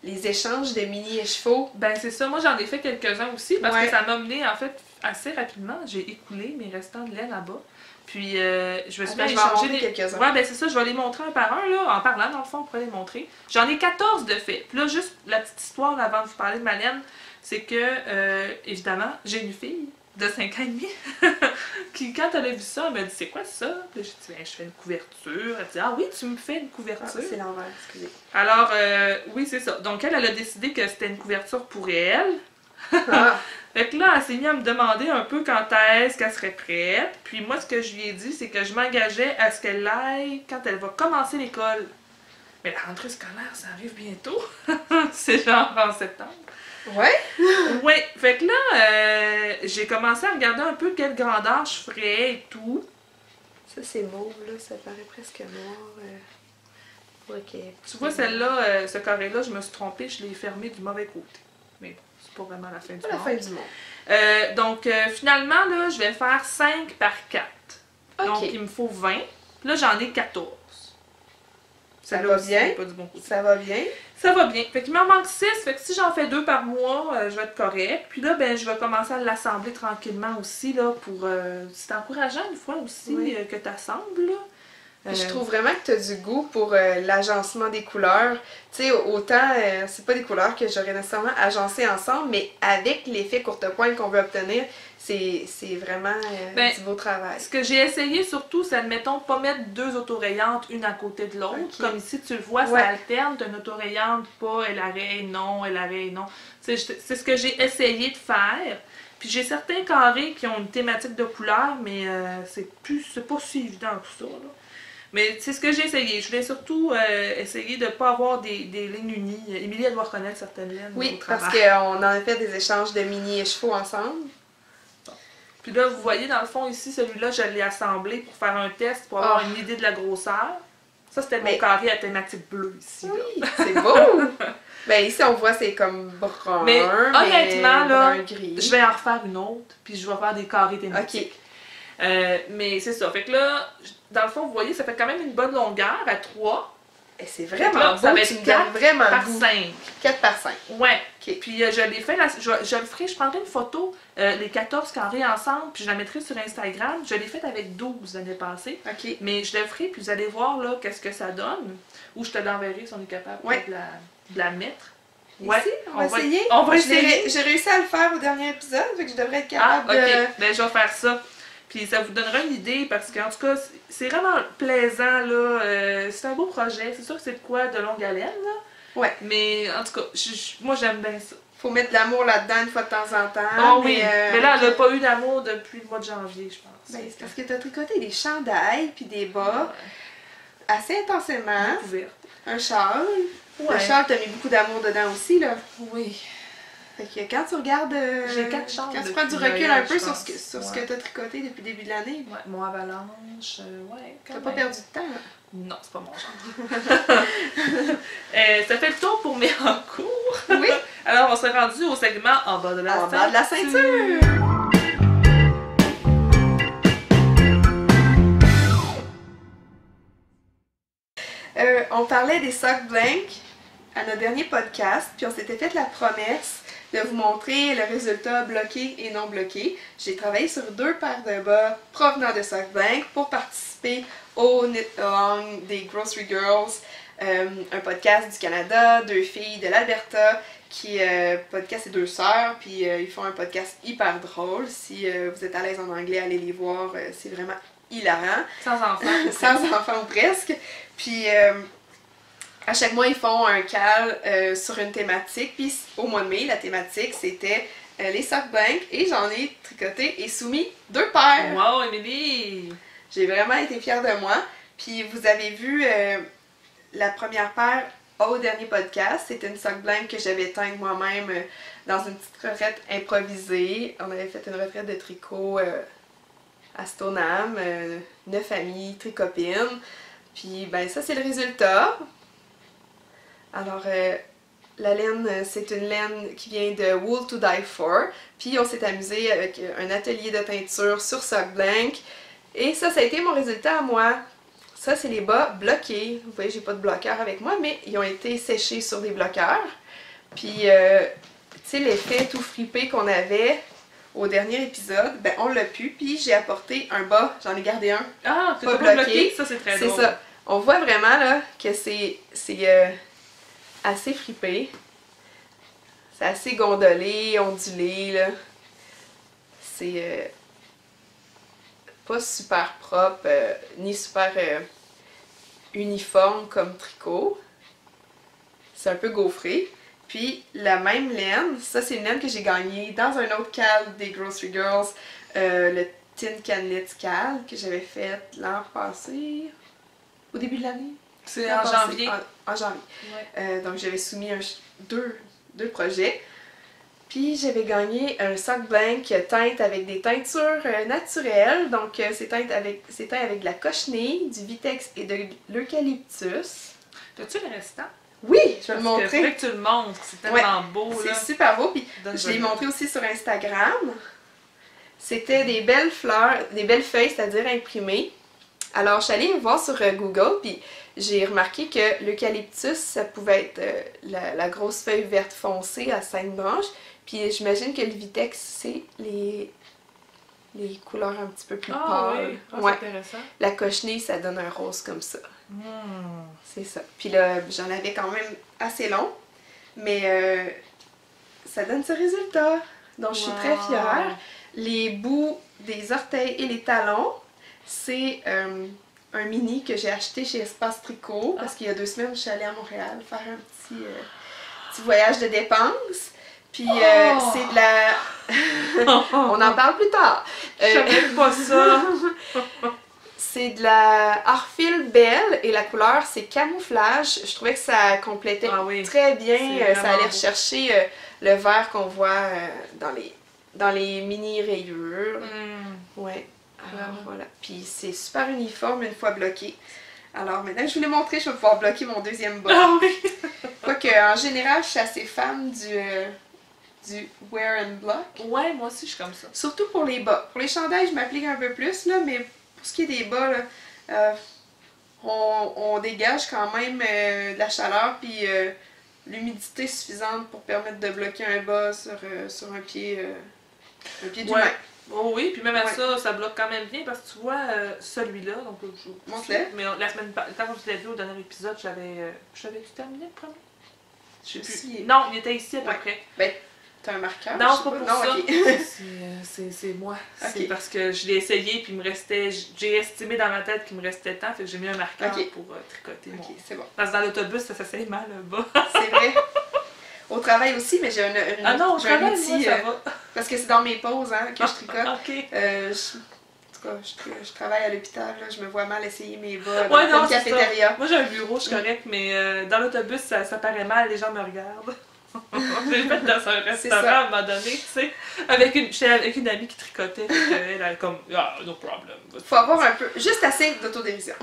les échanges de mini écheveaux. Ben, c'est ça. Moi, j'en ai fait quelques-uns aussi parce que ça m'a mené, en fait, assez rapidement. J'ai écoulé mes restants de laine là-bas. Puis, je me suis mis à échanger quelques-uns. Ouais, ben c'est ça, je vais les montrer un par un, là, en parlant, dans le fond, on pourrait les montrer. J'en ai 14 de fait. Puis là, juste la petite histoire avant de vous parler de ma laine, c'est que, évidemment, j'ai une fille de 5 ans et demi qui, quand elle a vu ça, elle m'a dit, c'est quoi ça? Puis j'ai dit, je fais une couverture. Elle dit, ah oui, tu me fais une couverture. Ah, c'est l'envers, excusez. Alors, oui, c'est ça. Donc, elle a décidé que c'était une couverture pour elle. Fait que là, elle s'est mise à me demander un peu quand est-ce qu'elle serait prête. Puis moi, ce que je lui ai dit, c'est que je m'engageais à ce qu'elle aille quand elle va commencer l'école. Mais la rentrée scolaire, ça arrive bientôt. C'est genre en septembre. Ouais? Ouais. Fait que là, j'ai commencé à regarder un peu quelle grandeur je ferais et tout. Ça, c'est mauve, là. Ça paraît presque noir. Ok. Tu vois, celle-là, ce carré-là, je me suis trompée. Je l'ai fermé du mauvais côté. Mais bon, c'est pas vraiment la fin du monde. La fin du monde. Donc, finalement, là, je vais faire 5 par 4. Okay. Donc, il me faut 20. Là, j'en ai 14. Ça va bien. Pas du bon côté. Ça va bien. Ça va bien. Fait qu'il m'en manque 6. Fait que si j'en fais 2 par mois, je vais être correct. Puis là, ben, je vais commencer à l'assembler tranquillement aussi, là, pour... c'est encourageant, une fois aussi, que tu assembles, là. Je trouve vraiment que tu as du goût pour l'agencement des couleurs. Tu sais, autant, c'est pas des couleurs que j'aurais nécessairement agencées ensemble, mais avec l'effet courte-pointe qu'on veut obtenir, c'est vraiment du beau travail. Ce que j'ai essayé surtout, c'est, admettons, pas mettre deux autorayantes une à côté de l'autre. Okay. Comme ici, tu le vois, ça alterne. Tu as une autorayante, pas, elle arrête, non, elle arrête, non. C'est ce que j'ai essayé de faire. Puis j'ai certains carrés qui ont une thématique de couleur, mais c'est pas si évident que ça, là. Mais c'est ce que j'ai essayé. Je voulais surtout essayer de ne pas avoir des lignes unies. Émilie, elle doit reconnaître certaines lignes. Oui, parce qu'on en a fait des échanges de mini et chevaux ensemble. Bon. Puis là, vous voyez, dans le fond, ici, celui-là, je l'ai assemblé pour faire un test, pour avoir une idée de la grosseur. Ça, c'était mon carré à thématique bleue, ici. Oui, c'est beau! Ben ici, on voit, c'est comme brun, mais honnêtement, là, gris. Je vais en refaire une autre, puis je vais faire des carrés thématiques. Okay. Mais c'est ça. Fait que là, dans le fond, vous voyez, ça fait quand même une bonne longueur à 3. Et c'est vraiment beau, ça va être 4 vraiment par 5. 4 par 5. Ouais. Okay. Puis je l'ai fait, je le ferai, je prendrai une photo, les 14 carrés ensemble, puis je la mettrai sur Instagram. Je l'ai faite avec 12 l'année passée. Okay. Mais je le ferai, puis vous allez voir là qu'est-ce que ça donne. Ou je te l'enverrai si on est capable de la mettre. Ouais, ici, on va essayer. On va essayer. J'ai réussi à le faire au dernier épisode, fait que je devrais être capable de... Ben, je vais faire ça. Puis ça vous donnera une idée, parce qu'en tout cas, c'est vraiment plaisant, là. C'est un beau projet. C'est sûr que c'est de quoi de longue haleine, là. Ouais. Mais en tout cas, moi, j'aime bien ça. Faut mettre de l'amour là-dedans une fois de temps en temps. Oh oui, mais là, elle n'a pas eu d'amour depuis le mois de janvier, je pense. Ben, c'est parce que tu as tricoté des chandails puis des bas assez intensément. Un châle. Ouais. Le châle, t'as mis beaucoup d'amour dedans aussi, là. Oui. Fait que quand tu regardes, j'ai 4 châles quand tu prends du recul un peu sur ce que t'as tricoté depuis le début de l'année. Ouais, mon avalanche, ouais. T'as pas perdu de temps, là? Non, c'est pas mon genre. Ça fait le tour pour mes encours. Oui. Alors, on s'est rendu au segment en bas de la ceinture. En bas de la ceinture. On parlait des socks blancs à notre dernier podcast, puis on s'était fait la promesse de vous montrer le résultat bloqué et non bloqué. J'ai travaillé sur 2 paires de bas provenant de socks blancs pour participer au Knit Along des Grocery Girls, un podcast du Canada, 2 filles de l'Alberta, qui podcast c'est 2 sœurs, puis ils font un podcast hyper drôle. Si vous êtes à l'aise en anglais, allez les voir, c'est vraiment hilarant. Sans enfants. Sans enfants ou presque. Puis à chaque mois, ils font un cal sur une thématique. Puis au mois de mai, la thématique, c'était les socks blancs. Et j'en ai tricoté et soumis 2 paires. Wow, Émilie! J'ai vraiment été fière de moi. Puis vous avez vu la première paire au dernier podcast. C'était une sock blanc que j'avais teinte moi-même dans une petite retraite improvisée. On avait fait une retraite de tricot à Stoneham. 9 amies, tricopines. Puis ben ça, c'est le résultat. Alors, la laine, c'est une laine qui vient de Wool to Die For. Puis on s'est amusé avec un atelier de teinture sur sock blanc. Et ça a été mon résultat à moi. Ça, c'est les bas bloqués. Vous voyez, j'ai pas de bloqueur avec moi, mais ils ont été séchés sur des bloqueurs. Puis, tu sais, l'effet tout fripé qu'on avait au dernier épisode, ben on l'a pu. Puis j'ai apporté un bas, j'en ai gardé un. Ah, c'est pas bloqué. Ça, c'est très drôle. C'est ça. On voit vraiment là que c'est assez fripé. C'est assez gondolé, ondulé, là. C'est pas super propre, ni super uniforme comme tricot. C'est un peu gaufré. Puis la même laine, ça c'est une laine que j'ai gagnée dans un autre cal des Grocery Girls, le Tin Can Knit Cal que j'avais fait l'an passé, au début de l'année. C'est en janvier. En janvier. Ouais. Donc j'avais soumis deux projets. Puis j'avais gagné un sock blanc teinte avec des teintures naturelles. Donc c'est teint avec de la cochenille, du vitex et de l'eucalyptus. As-tu le restant? Oui, je vais le montrer. Il faudrait que tu le montres, c'est tellement beau. C'est super beau. Puis je l'ai montré aussi sur Instagram. C'était des belles fleurs, des belles feuilles, c'est-à-dire imprimées. Alors je suis allée voir sur Google, puis j'ai remarqué que l'eucalyptus, ça pouvait être la grosse feuille verte foncée à 5 branches. Puis j'imagine que le vitex, c'est les les couleurs un petit peu plus Ah pâles. oui, Ouais. c'est intéressant. La cochenille, ça donne un rose comme ça. Hmm. C'est ça. Puis là, j'en avais quand même assez long, mais ça donne ce résultat. Donc, je suis très fière. Les bouts des orteils et les talons, c'est un mini que j'ai acheté chez Espace Tricot parce qu'il y a 2 semaines, je suis allée à Montréal faire un petit voyage de dépenses. Puis c'est de la... On en parle plus tard. Je savais pas ça. C'est de la Arfil Belle et la couleur c'est camouflage. Je trouvais que ça complétait très bien. Ça allait rechercher le vert qu'on voit dans les mini rayures. Ouais. Alors voilà. Puis c'est super uniforme une fois bloqué. Alors maintenant que je vous l'ai montré, je vais pouvoir bloquer mon deuxième bas. Ah oui! Quoique en général, je suis assez fan du wear and block. Ouais, moi aussi je suis comme ça. Surtout pour les bas. Pour les chandails, je m'applique un peu plus, là, mais pour ce qui est des bas, là, on dégage quand même de la chaleur puis l'humidité suffisante pour permettre de bloquer un bas sur un pied d'humain. Oh oui, puis même à ça bloque quand même bien parce que tu vois celui-là, donc montre-le. Mais la semaine quand je l'ai vu au dernier épisode, j'avais-tu terminé le premier? Je sais plus. Non, il était ici à peu près. Ben, t'as un marqueur? Non, c'est pas pour ça. Okay. C'est moi. Okay. C'est parce que je l'ai essayé puis il me restait. J'ai estimé dans ma tête qu'il me restait tant, fait que j'ai mis un marqueur pour tricoter mon. Ok, c'est bon. Parce que dans l'autobus, ça s'essaye mal bas. C'est vrai. Au travail aussi, mais j'ai un outil. Ça va. Parce que c'est dans mes pauses que je tricote. Ok. En tout cas, je travaille à l'hôpital, je me vois mal essayer mes bas Ouais, dans une cafétéria. Moi j'ai un bureau, je suis correcte, mais dans l'autobus, ça paraît mal, les gens me regardent. J'ai fait dans un restaurant à un moment donné, tu sais, j'étais avec une amie qui tricotait, elle a comme, no problem. Faut avoir un peu, juste assez d'autodérision.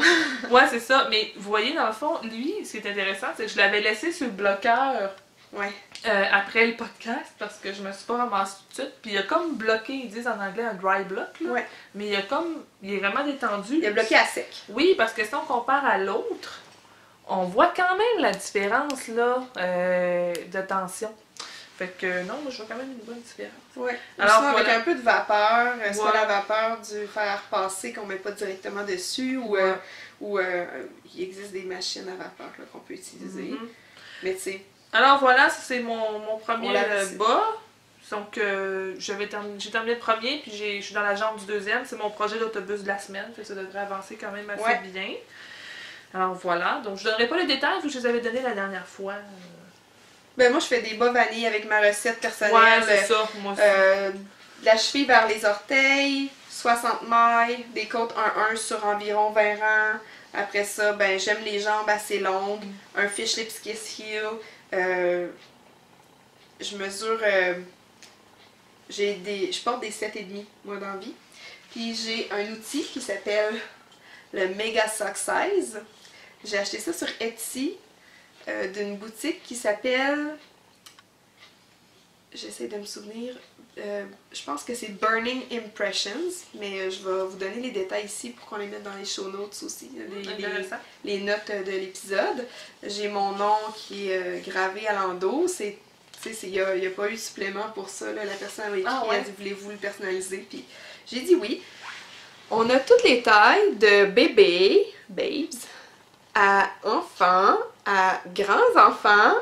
Ouais, c'est ça, mais vous voyez, dans le fond, lui, ce qui est intéressant, c'est que je l'avais laissé sur le bloqueur après le podcast, parce que je me suis pas ramassée tout de suite, puis il a comme bloqué, ils disent en anglais un dry block, là, mais il est vraiment détendu. Il a bloqué à sec. Oui, parce que si on compare à l'autre, on voit quand même la différence là, de tension. Fait que non, moi je vois quand même une bonne différence. Ouais. Alors avec un peu de vapeur, soit la vapeur du fer à repasser qu'on met pas directement dessus, ou il existe des machines à vapeur qu'on peut utiliser. Mais tu sais. Alors voilà, c'est mon premier bas. Donc j'ai terminé le premier, puis je suis dans la jambe du deuxième. C'est mon projet d'autobus de la semaine, fait que ça devrait avancer quand même assez bien. Alors voilà, donc je donnerai pas les détails vu que je les avais donnés la dernière fois. Ben moi je fais des bas vanille avec ma recette personnelle. Ouais, c'est ça, moi aussi. De la cheville vers les orteils, 60 mailles, des côtes 1-1 sur environ 20 rangs. Après ça, ben j'aime les jambes assez longues, un fish lips kiss heel. Je mesure, je porte des 7,5 moi dans la vie. Puis j'ai un outil qui s'appelle le Mega Sock Size. J'ai acheté ça sur Etsy d'une boutique qui s'appelle, j'essaie de me souvenir, je pense que c'est Burning Impressions, mais je vais vous donner les détails ici pour qu'on les mette dans les show notes aussi, les notes de l'épisode. J'ai mon nom qui est gravé à l'endos, il n'y a pas eu de supplément pour ça, là. La personne a écrit, elle a dit voulez-vous le personnaliser, puis j'ai dit oui. On a toutes les tailles de bébés, babes, à enfants, à grands-enfants,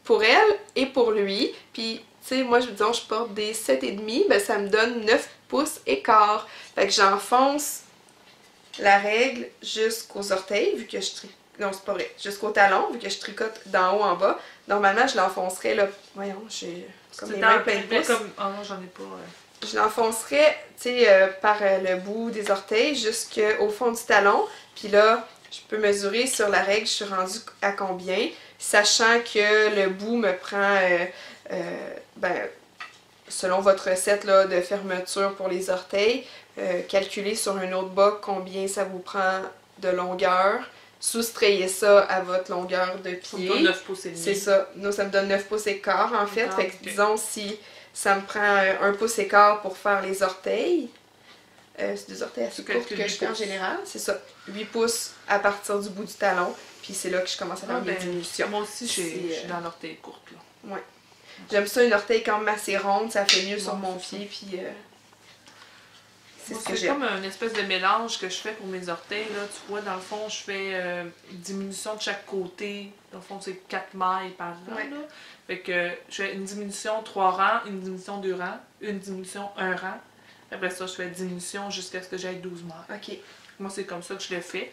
pour elle et pour lui. Puis, tu sais, moi, je porte des 7,5, ben ça me donne 9 pouces et quart. Fait que j'enfonce la règle jusqu'aux orteils, vu que je tricote. Non, c'est pas vrai. Jusqu'au talon, vu que je tricote d'en haut en bas. Normalement, je l'enfoncerais là. Voyons, j'ai comme les mains pleines de pouces. Oh non, j'en ai pas. Je l'enfoncerais, tu sais, par le bout des orteils jusqu'au fond du talon. Puis là, je peux mesurer sur la règle, je suis rendue à combien, sachant que le bout me prend, selon votre recette là, de fermeture pour les orteils, calculer sur un autre bas combien ça vous prend de longueur, soustrayez ça à votre longueur de pied. Ça me donne 9 pouces et demi. C'est ça. Nous, ça me donne 9 pouces et quart en fait. Fait que disons, si ça me prend 1 pouce et quart pour faire les orteils, c'est des orteils assez courts que je fais en général, c'est ça. 8 pouces à partir du bout du talon, puis c'est là que je commence à faire mes diminutions. Moi aussi, je suis dans l'orteil courte. Là. Ouais. J'aime ça, une orteil quand même assez ronde, ça fait mieux sur mon pied, puis C'est ce que C'est j'aime. comme une espèce de mélange que je fais pour mes orteils. Là. Tu vois, dans le fond, je fais diminution de chaque côté. Dans le fond, c'est 4 mailles par rang. Ouais. Là. Fait que je fais une diminution 3 rangs, une diminution 2 rangs, une diminution 1 rang. Après ça, je fais diminution jusqu'à ce que j'aille 12 mailles. OK. Moi, c'est comme ça que je le fais.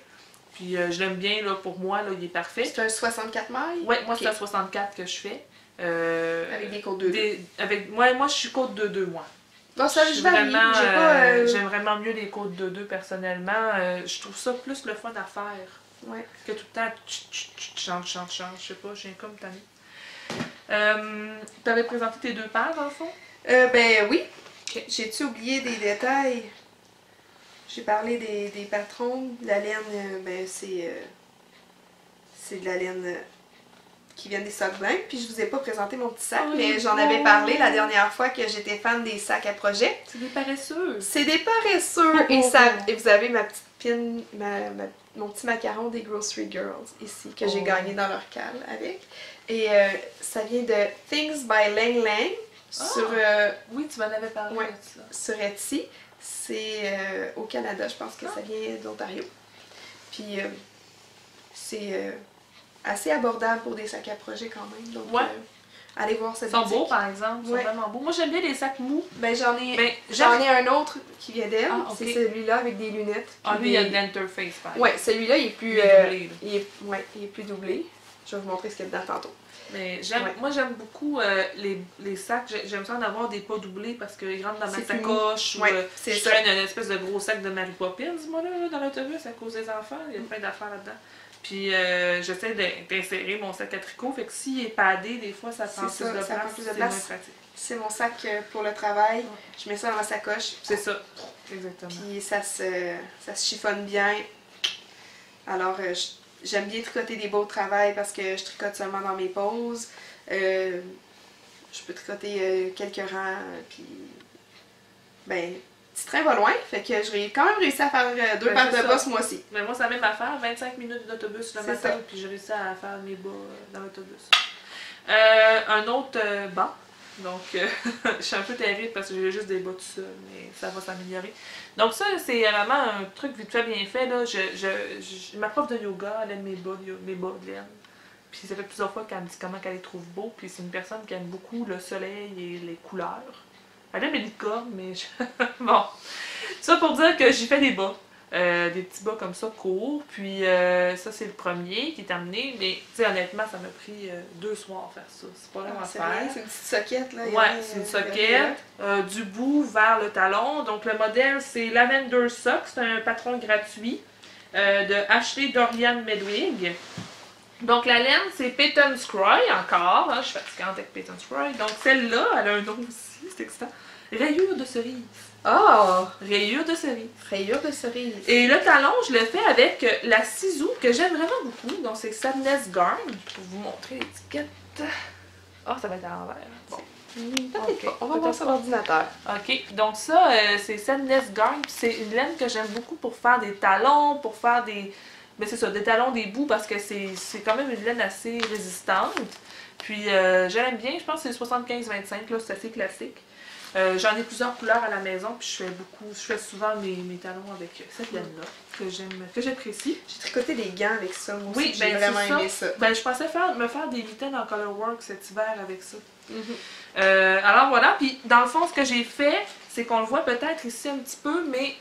Puis je l'aime bien, là, pour moi, là, il est parfait. C'est un 64 mailles? Ouais, moi, OK. c'est un 64 que je fais. Avec des côtes 2-2. Moi, je suis côte 2-2, moi. Bon, ça, je J'ai varie. vraiment, J'ai pas... j'aime vraiment mieux les côtes 2-2 personnellement. Je trouve ça plus le fun à faire Ouais. que tout le temps change. Je sais pas, j'ai comme tanné. T'avais présenté tes 2 paires dans le fond? Ben oui. Ok. J'ai-tu oublié des détails? J'ai parlé des patrons. La laine, ben c'est de la laine qui vient des sacs blancs. Puis je vous ai pas présenté mon petit sac, Oh, mais il est j'en beau. avais parlé la dernière fois que j'étais fan des sacs à projet. C'est des paresseux. C'est des paresseux. Et vous avez ma petite pin, mon petit macaron des Grocery Girls ici, que j'ai gagné dans leur cale avec. Et ça vient de Things by Lang Lang sur, Oui, tu m'en avais parlé ouais. de ça. sur Etsy. C'est au Canada, je pense que ça vient d'Ontario. Puis c'est assez abordable pour des sacs à projet quand même. Donc, Ouais. allez voir cette Ils sont boutique. beaux, par exemple. Ils sont Ouais. vraiment beaux. Moi, j'aime bien les sacs mous. Ben, j'en ai j'aime- un autre qui vient d'elle. Ah, ok. C'est celui-là avec des lunettes. Ah, Puis lui, il y a de l'interface, par exemple. ouais, celui-là, il est plus... Il est doublé, là. il est plus doublé. Je vais vous montrer ce qu'il y a dedans tantôt. Mais Ouais. moi, j'aime beaucoup les sacs. J'aime ça en avoir des pas doublés parce qu'ils rentrent dans ma C'est plus sacoche. Ou, Ouais, c'est je ça. traîne une espèce de gros sac de Mary Poppins, moi, là, dans l'autobus à cause des enfants. Il y a plein d'affaires là-dedans. Puis, j'essaie d'insérer mon sac à tricot. Fait que s'il est padé, des fois, ça prend C'est plus ça, de ça place. prend plus de C'est place. moins pratique. C'est mon sac pour le travail. Je mets ça dans ma sacoche. C'est ça. Exactement. Puis ça se chiffonne bien. Alors, j'aime bien tricoter des beaux de travail parce que je tricote seulement dans mes pauses. Je peux tricoter quelques rangs. Puis, ben, petit train va loin. Fait que j'ai quand même réussi à faire 2 Ben, paires c'est de ça. bas ce mois-ci. Mais moi, c'est la même affaire. 25 minutes d'autobus le C'est matin. ça. Puis, j'ai réussi à faire mes bas dans l'autobus. Un autre bas. Donc, je suis un peu terrible parce que j'ai juste des bas tout seul, mais ça va s'améliorer. Donc, ça, c'est vraiment un truc vite fait, bien fait. Là. Ma prof de yoga, elle aime mes bas de laine. Puis, ça fait plusieurs fois qu'elle me dit comment qu'elle les trouve beaux. Puis, c'est une personne qui aime beaucoup le soleil et les couleurs. Elle aime les licornes, mais bon. Ça pour dire que j'ai fait des bas. Des petits bas comme ça, courts. Puis ça, c'est le premier qui est amené. Mais, tu sais, honnêtement, ça m'a pris 2 soirs à faire ça. C'est pas long à C'est faire. rien, c'est une petite soquette. Là. Ouais, c'est une soquette. Du bout vers le talon. Donc, le modèle, c'est Lavender Sock. C'est un patron gratuit de Ashley Dorian Medwig. Donc, la laine, c'est Peyton Scroy encore. Hein, je suis fatigante avec Peyton Scroy. Donc, celle-là, elle a un nom aussi. C'est excitant. Rayure de cerise. Oh! Rayure de cerise. Rayure de cerise. Et le talon, je le fais avec la ciseau que j'aime vraiment beaucoup. Donc, c'est Sadness Garn. Pour vous montrer l'étiquette. Ah, ça va être à l'envers. Bon. Peut-être pas. On va Peut-être voir sur l'ordinateur. OK. Donc, ça, c'est Sadness Garn. C'est une laine que j'aime beaucoup pour faire des talons, pour faire des. Mais c'est ça, des talons, des bouts, parce que c'est quand même une laine assez résistante. Puis, je l'aime bien. Je pense que c'est 75-25, là, c'est assez classique. J'en ai plusieurs couleurs à la maison, puis je fais souvent mes talons avec cette laine-là, que j'apprécie. J'ai tricoté des gants avec ça. Moi Oui, aussi, ben, j'ai vraiment c'est ça. aimé ça. Ben, je pensais me faire des mitaines en colorwork cet hiver avec ça. Alors voilà, puis dans le fond, ce que j'ai fait, c'est qu'on le voit peut-être ici un petit peu, mais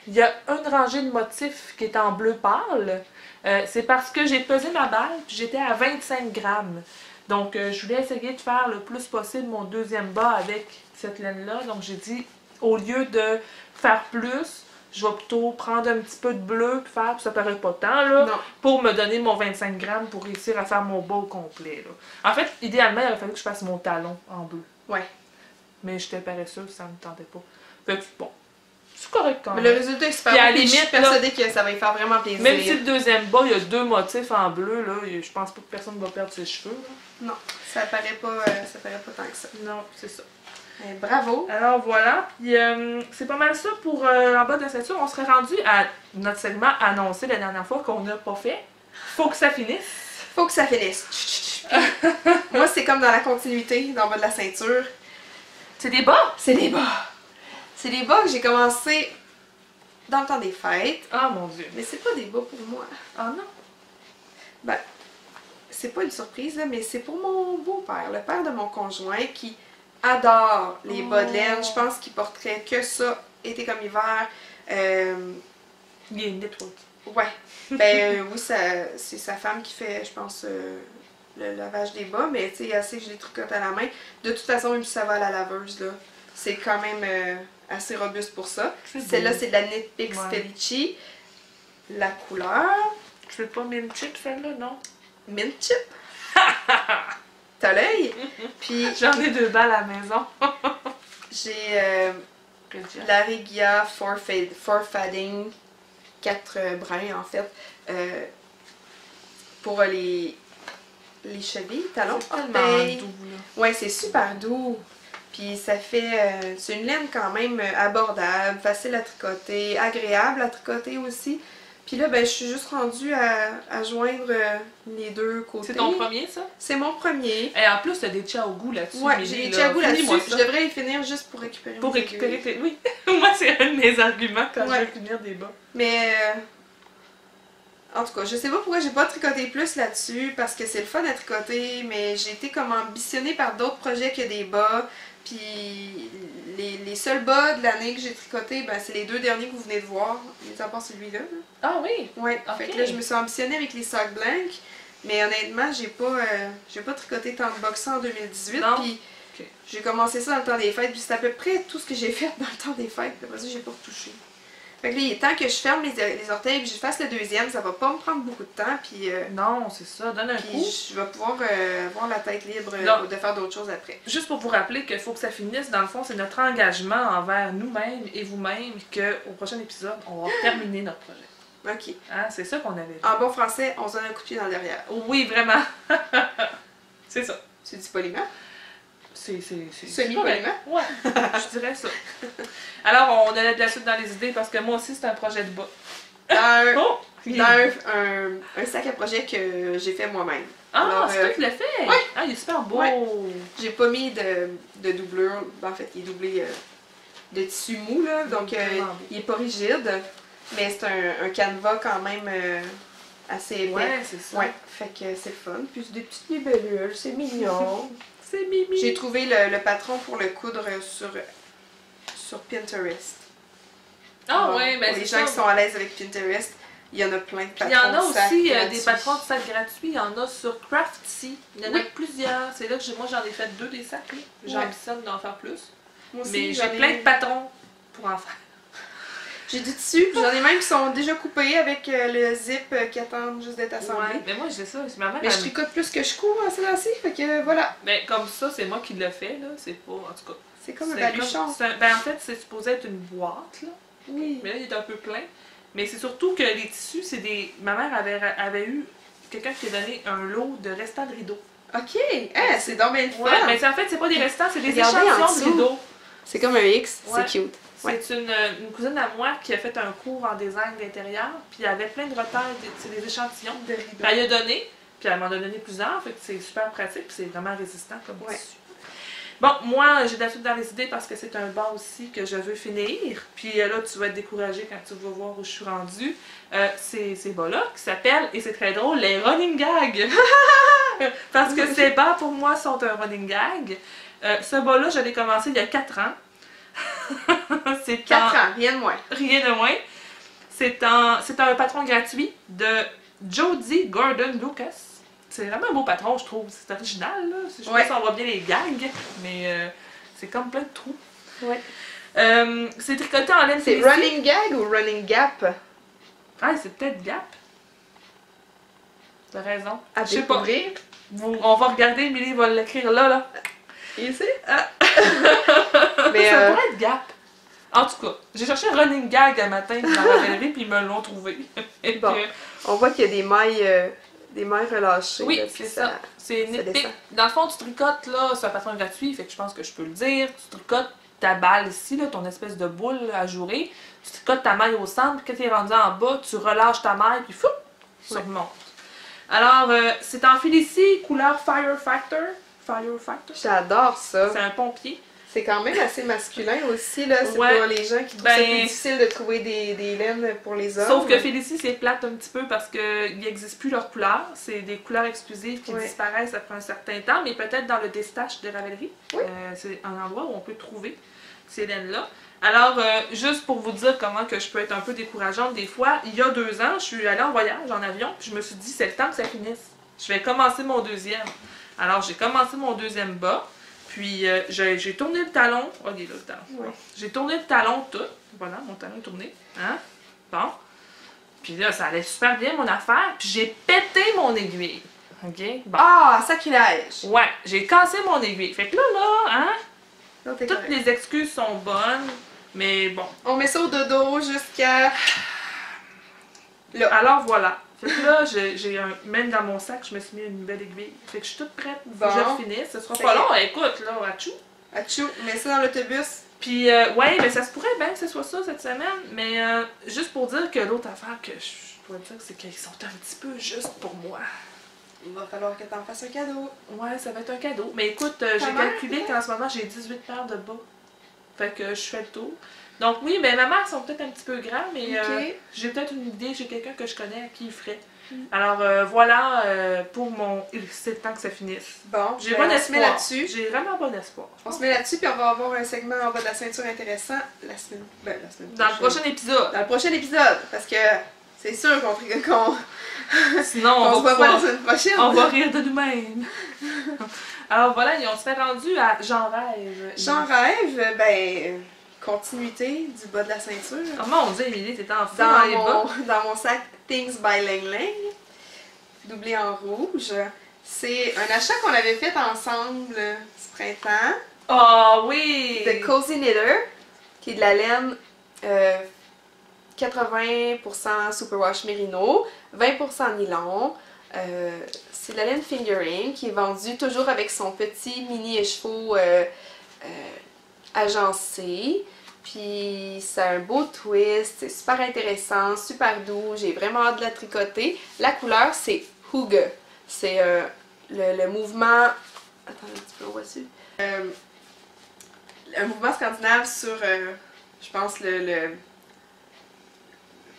il y a une rangée de motifs qui est en bleu pâle. C'est parce que j'ai pesé ma balle, puis j'étais à 25 grammes. Donc, je voulais essayer de faire le plus possible mon deuxième bas avec cette laine-là. Donc, j'ai dit, au lieu de faire plus, je vais plutôt prendre un petit peu de bleu puis faire, puis ça paraît pas tant, là, Non. pour me donner mon 25 grammes pour réussir à faire mon bas au complet, là. En fait, idéalement, il aurait fallu que je fasse mon talon en bleu. Ouais. Mais j'étais paresseuse, ça me tentait pas. Fait que, bon, c'est correct quand Mais même. le résultat est super Puis à bon, la puis je suis limite, persuadée que ça va lui faire vraiment plaisir. Même si le deuxième bas, il y a 2 motifs en bleu, là, je pense pas que personne va perdre ses cheveux, là. Non, ça paraît pas tant que ça. Non, c'est ça. Bravo! Alors voilà, puis c'est pas mal ça pour en bas de la ceinture. On serait rendu à notre segment annoncé la dernière fois qu'on n'a pas fait. Faut que ça finisse. Faut que ça finisse. Puis, moi, c'est comme dans la continuité, dans le bas de la ceinture. C'est des bas! C'est des bas! C'est des bas que j'ai commencé dans le temps des fêtes. Ah mon Dieu. Mais c'est pas des bas pour moi. Ah non? Ben, c'est pas une surprise, là, mais c'est pour mon beau-père, le père de mon conjoint, qui adore les bas de laine. Je pense qu'il porterait que ça, été comme hiver. Il y a une network. Ouais. Oui, c'est sa femme qui fait, je pense, le lavage des bas, mais tu sais, elle sait que je les tricote à la main. De toute façon, même si ça va à la laveuse, là, c'est quand même assez robuste pour ça. Celle-là, c'est de la Knit Pix Felici. La couleur... Tu veux pas mint chip, celle-là, non? Mint chip. T'as l'œil? Puis j'en ai 2 balles à la maison. j'ai la Regia for Fading 4 brins en fait pour les chevilles, talons, orteils. Ouais, c'est super doux. Puis ça fait c'est une laine quand même abordable, facile à tricoter, agréable à tricoter aussi. Puis là, ben, je suis juste rendue à joindre les deux côtés. C'est ton premier, ça? C'est mon premier. Et en plus, t'as des tchaougous là-dessus. Ouais, j'ai des tchaougous là-dessus. Je devrais les finir juste pour récupérer pour récupérer tes... Oui. Moi, c'est un de mes arguments quand je veux finir des bas. Mais... en tout cas, je sais pas pourquoi j'ai pas tricoté plus là-dessus, parce que c'est le fun à tricoter, mais j'ai été comme ambitionnée par d'autres projets que des bas. Puis les seuls bas de l'année que j'ai tricoté, ben, c'est les 2 derniers que vous venez de voir, mis à part celui-là. Ah oui? Ouais, fait que là, je me suis ambitionnée avec les socks blancs, mais honnêtement, j'ai pas tricoté tant de bas que ça en 2018. Puis j'ai commencé ça dans le temps des fêtes, puis c'est à peu près tout ce que j'ai fait dans le temps des fêtes. Après ça, j'ai pas retouché. Fait que là, il est temps que je ferme les orteils et que je fasse le deuxième. Ça va pas me prendre beaucoup de temps. Puis, non, c'est ça. Donne un coup. Je vais pouvoir avoir la tête libre de faire d'autres choses après. Juste pour vous rappeler qu'il faut que ça finisse. Dans le fond, c'est notre engagement envers nous-mêmes et vous-même qu'au prochain épisode, on va terminer notre projet. OK. Hein, c'est ça qu'on avait dit. En bon français, on se donne un coup de pied dans le derrière. Oui, vraiment. C'est ça. C'est du poliment? C'est semi-poliment? Ouais, je dirais ça. Alors, on a de la suite dans les idées parce que moi aussi, c'est un projet de bas. Un sac à projet que j'ai fait moi-même. Ah, c'est toi qui l'as fait? Oui. Ah, il est super beau. Ouais. J'ai pas mis de doublure. En fait, il est doublé de tissu mou, là. Donc, il est pas rigide. Mais c'est un canevas quand même assez épais. Ouais, c'est ça. Ouais, fait que c'est fun. Puis c'est des petites libellules, c'est mignon. C'est mimi. J'ai trouvé le patron pour le coudre sur Pinterest. Ah ouais, mais pour les gens qui sont à l'aise avec Pinterest, il y en a plein de patrons. Il y en a aussi gratuits. des patrons de sacs gratuits. Il y en a sur Craftsy. Il y en a plusieurs. C'est là que moi j'en ai fait 2 des sacs. J'ambitionne d'en faire plus. Moi aussi, mais j'ai plein de patrons pour en faire. J'ai du tissu, j'en ai même qui sont déjà coupés avec le zip qui attendent juste d'être assemblés. Ouais, mais moi j'ai ça. Mais je tricote plus que je cours en ce temps-ci, fait que voilà. Mais comme ça, c'est moi qui l'ai fait, là. C'est pas. En tout cas. C'est comme un baluchon. Ben en fait, c'est supposé être une boîte, là. Oui. Mais là, il est un peu plein. Mais c'est surtout que les tissus, c'est des. Ma mère avait eu quelqu'un qui a donné un lot de restants de rideaux. Ok, c'est donc bien le fun. Ouais, mais en fait, c'est pas des restants, c'est des Regardez échantillons de rideaux. C'est comme un X, Ouais. c'est cute. C'est une cousine à moi qui a fait un cours en design d'intérieur, puis il y avait plein de retailles, c'est des échantillons. De rideaux. Elle a donné, puis elle m'en a donné plusieurs, fait que c'est super pratique, puis c'est vraiment résistant comme tissu. Bon, moi, j'ai de la suite dans les idées parce que c'est un bas aussi que je veux finir. Puis là, tu vas être découragé quand tu vas voir où je suis rendue. C'est ces bas-là qui s'appellent, et c'est très drôle, les running gags. Parce que ces bas, pour moi, sont un running gag. Ce bas-là, je l'ai commencé il y a 4 ans. C'est 4 ans, rien de moins. Rien de moins. C'est un patron gratuit de Jodie Gordon Lucas. C'est vraiment un beau patron, je trouve. C'est original, là. Je sais pas si on voit bien les gags, mais c'est comme plein de trous. Ouais. C'est tricoté en laine C'est running gag ou running gap? Ah, c'est peut-être gap. T'as raison. À je sais pas. découvrir. On va regarder, Émilie va l'écrire là. Ici? Mais ça pourrait être gap. En tout cas, j'ai cherché running gag un matin dans la galerie, puis ils me l'ont trouvé. Bon, on voit qu'il y a des mailles relâchées. Oui, là, c'est ça. C'est une épique. Dans le fond, tu tricotes, là, c'est un patron gratuit, fait que je pense que je peux le dire. Tu tricotes ta balle ici, là, ton espèce de boule ajourée. Tu tricotes ta maille au centre, puis quand tu es rendu en bas, tu relâches ta maille, puis fou, ça remonte. Alors, c'est en Félicie, couleur Fire Factor. Fire Factor. J'adore ça. C'est un pompier. C'est quand même assez masculin aussi, là. C'est Ouais. pour les gens qui trouvent ça plus difficile de trouver des laines pour les hommes. Sauf que Félicie, c'est plate un petit peu parce qu'il n'existe plus leurs couleurs. C'est des couleurs exclusives qui disparaissent après un certain temps, mais peut-être dans le Destache de Ravellerie. Oui. C'est un endroit où on peut trouver ces laines-là. Alors, juste pour vous dire comment que je peux être un peu décourageante des fois, il y a 2 ans, je suis allée en voyage en avion, puis je me suis dit, c'est le temps que ça finisse. Je vais commencer mon deuxième. Alors, j'ai commencé mon deuxième bas. Puis j'ai tourné le talon. Oh, il est là le talon. Ouais. J'ai tourné le talon tout. Voilà, mon talon est tourné. Hein? Bon. Puis là, ça allait super bien mon affaire. Puis j'ai pété mon aiguille. OK? Bon. Ah, sacrilège! Ouais, j'ai cassé mon aiguille. Fait que là, hein? Non, t'es Toutes correct. les excuses sont bonnes. Mais bon. On met ça au dodo jusqu'à... là. Alors voilà. Fait que là, même dans mon sac, je me suis mis une nouvelle aiguille. Fait que je suis toute prête. Faut que je finisse. Ce sera pas long. Écoute, là, achou. Achou, mets ça dans l'autobus. Puis, ouais, mais ça se pourrait bien que ce soit ça cette semaine. Mais juste pour dire que l'autre affaire que je dois dire, c'est qu'ils sont un petit peu juste pour moi. Il va falloir que t'en fasses un cadeau. Ouais, ça va être un cadeau. Mais écoute, j'ai calculé qu'en ce moment, j'ai 18 paires de bas. Fait que je fais le tour. Donc oui, ben ma mère sont peut-être un petit peu grands, mais j'ai peut-être une idée, j'ai quelqu'un que je connais à qui il ferait. Alors voilà pour mon... C'est le temps que ça finisse. Bon, J'ai bon espoir. là-dessus. J'ai vraiment bon espoir. On se met là-dessus, puis on va avoir un segment en bas de la ceinture intéressant la semaine Dans le prochain épisode. Dans le prochain épisode, parce que c'est sûr qu'on sinon on va pas la semaine prochaine. On va rire de nous-mêmes. Alors voilà, on se fait rendu à J'en rêve. J'en rêve, ben... continuité du bas de la ceinture. Oh mon Dieu, Émilie, t'étais en fou dans les bas. Dans mon sac Things by Lang Lang, doublé en rouge. C'est un achat qu'on avait fait ensemble ce printemps. Oh oui! De Cozy Knitter, qui est de la laine 80% Superwash Merino, 20% nylon. C'est de la laine fingering qui est vendue toujours avec son petit mini écheveau agencé. Puis ça a un beau twist, c'est super intéressant, super doux, j'ai vraiment hâte de la tricoter. La couleur c'est Hygge, c'est le mouvement... Attends un petit peu, on voit dessus. Un mouvement scandinave sur, je pense,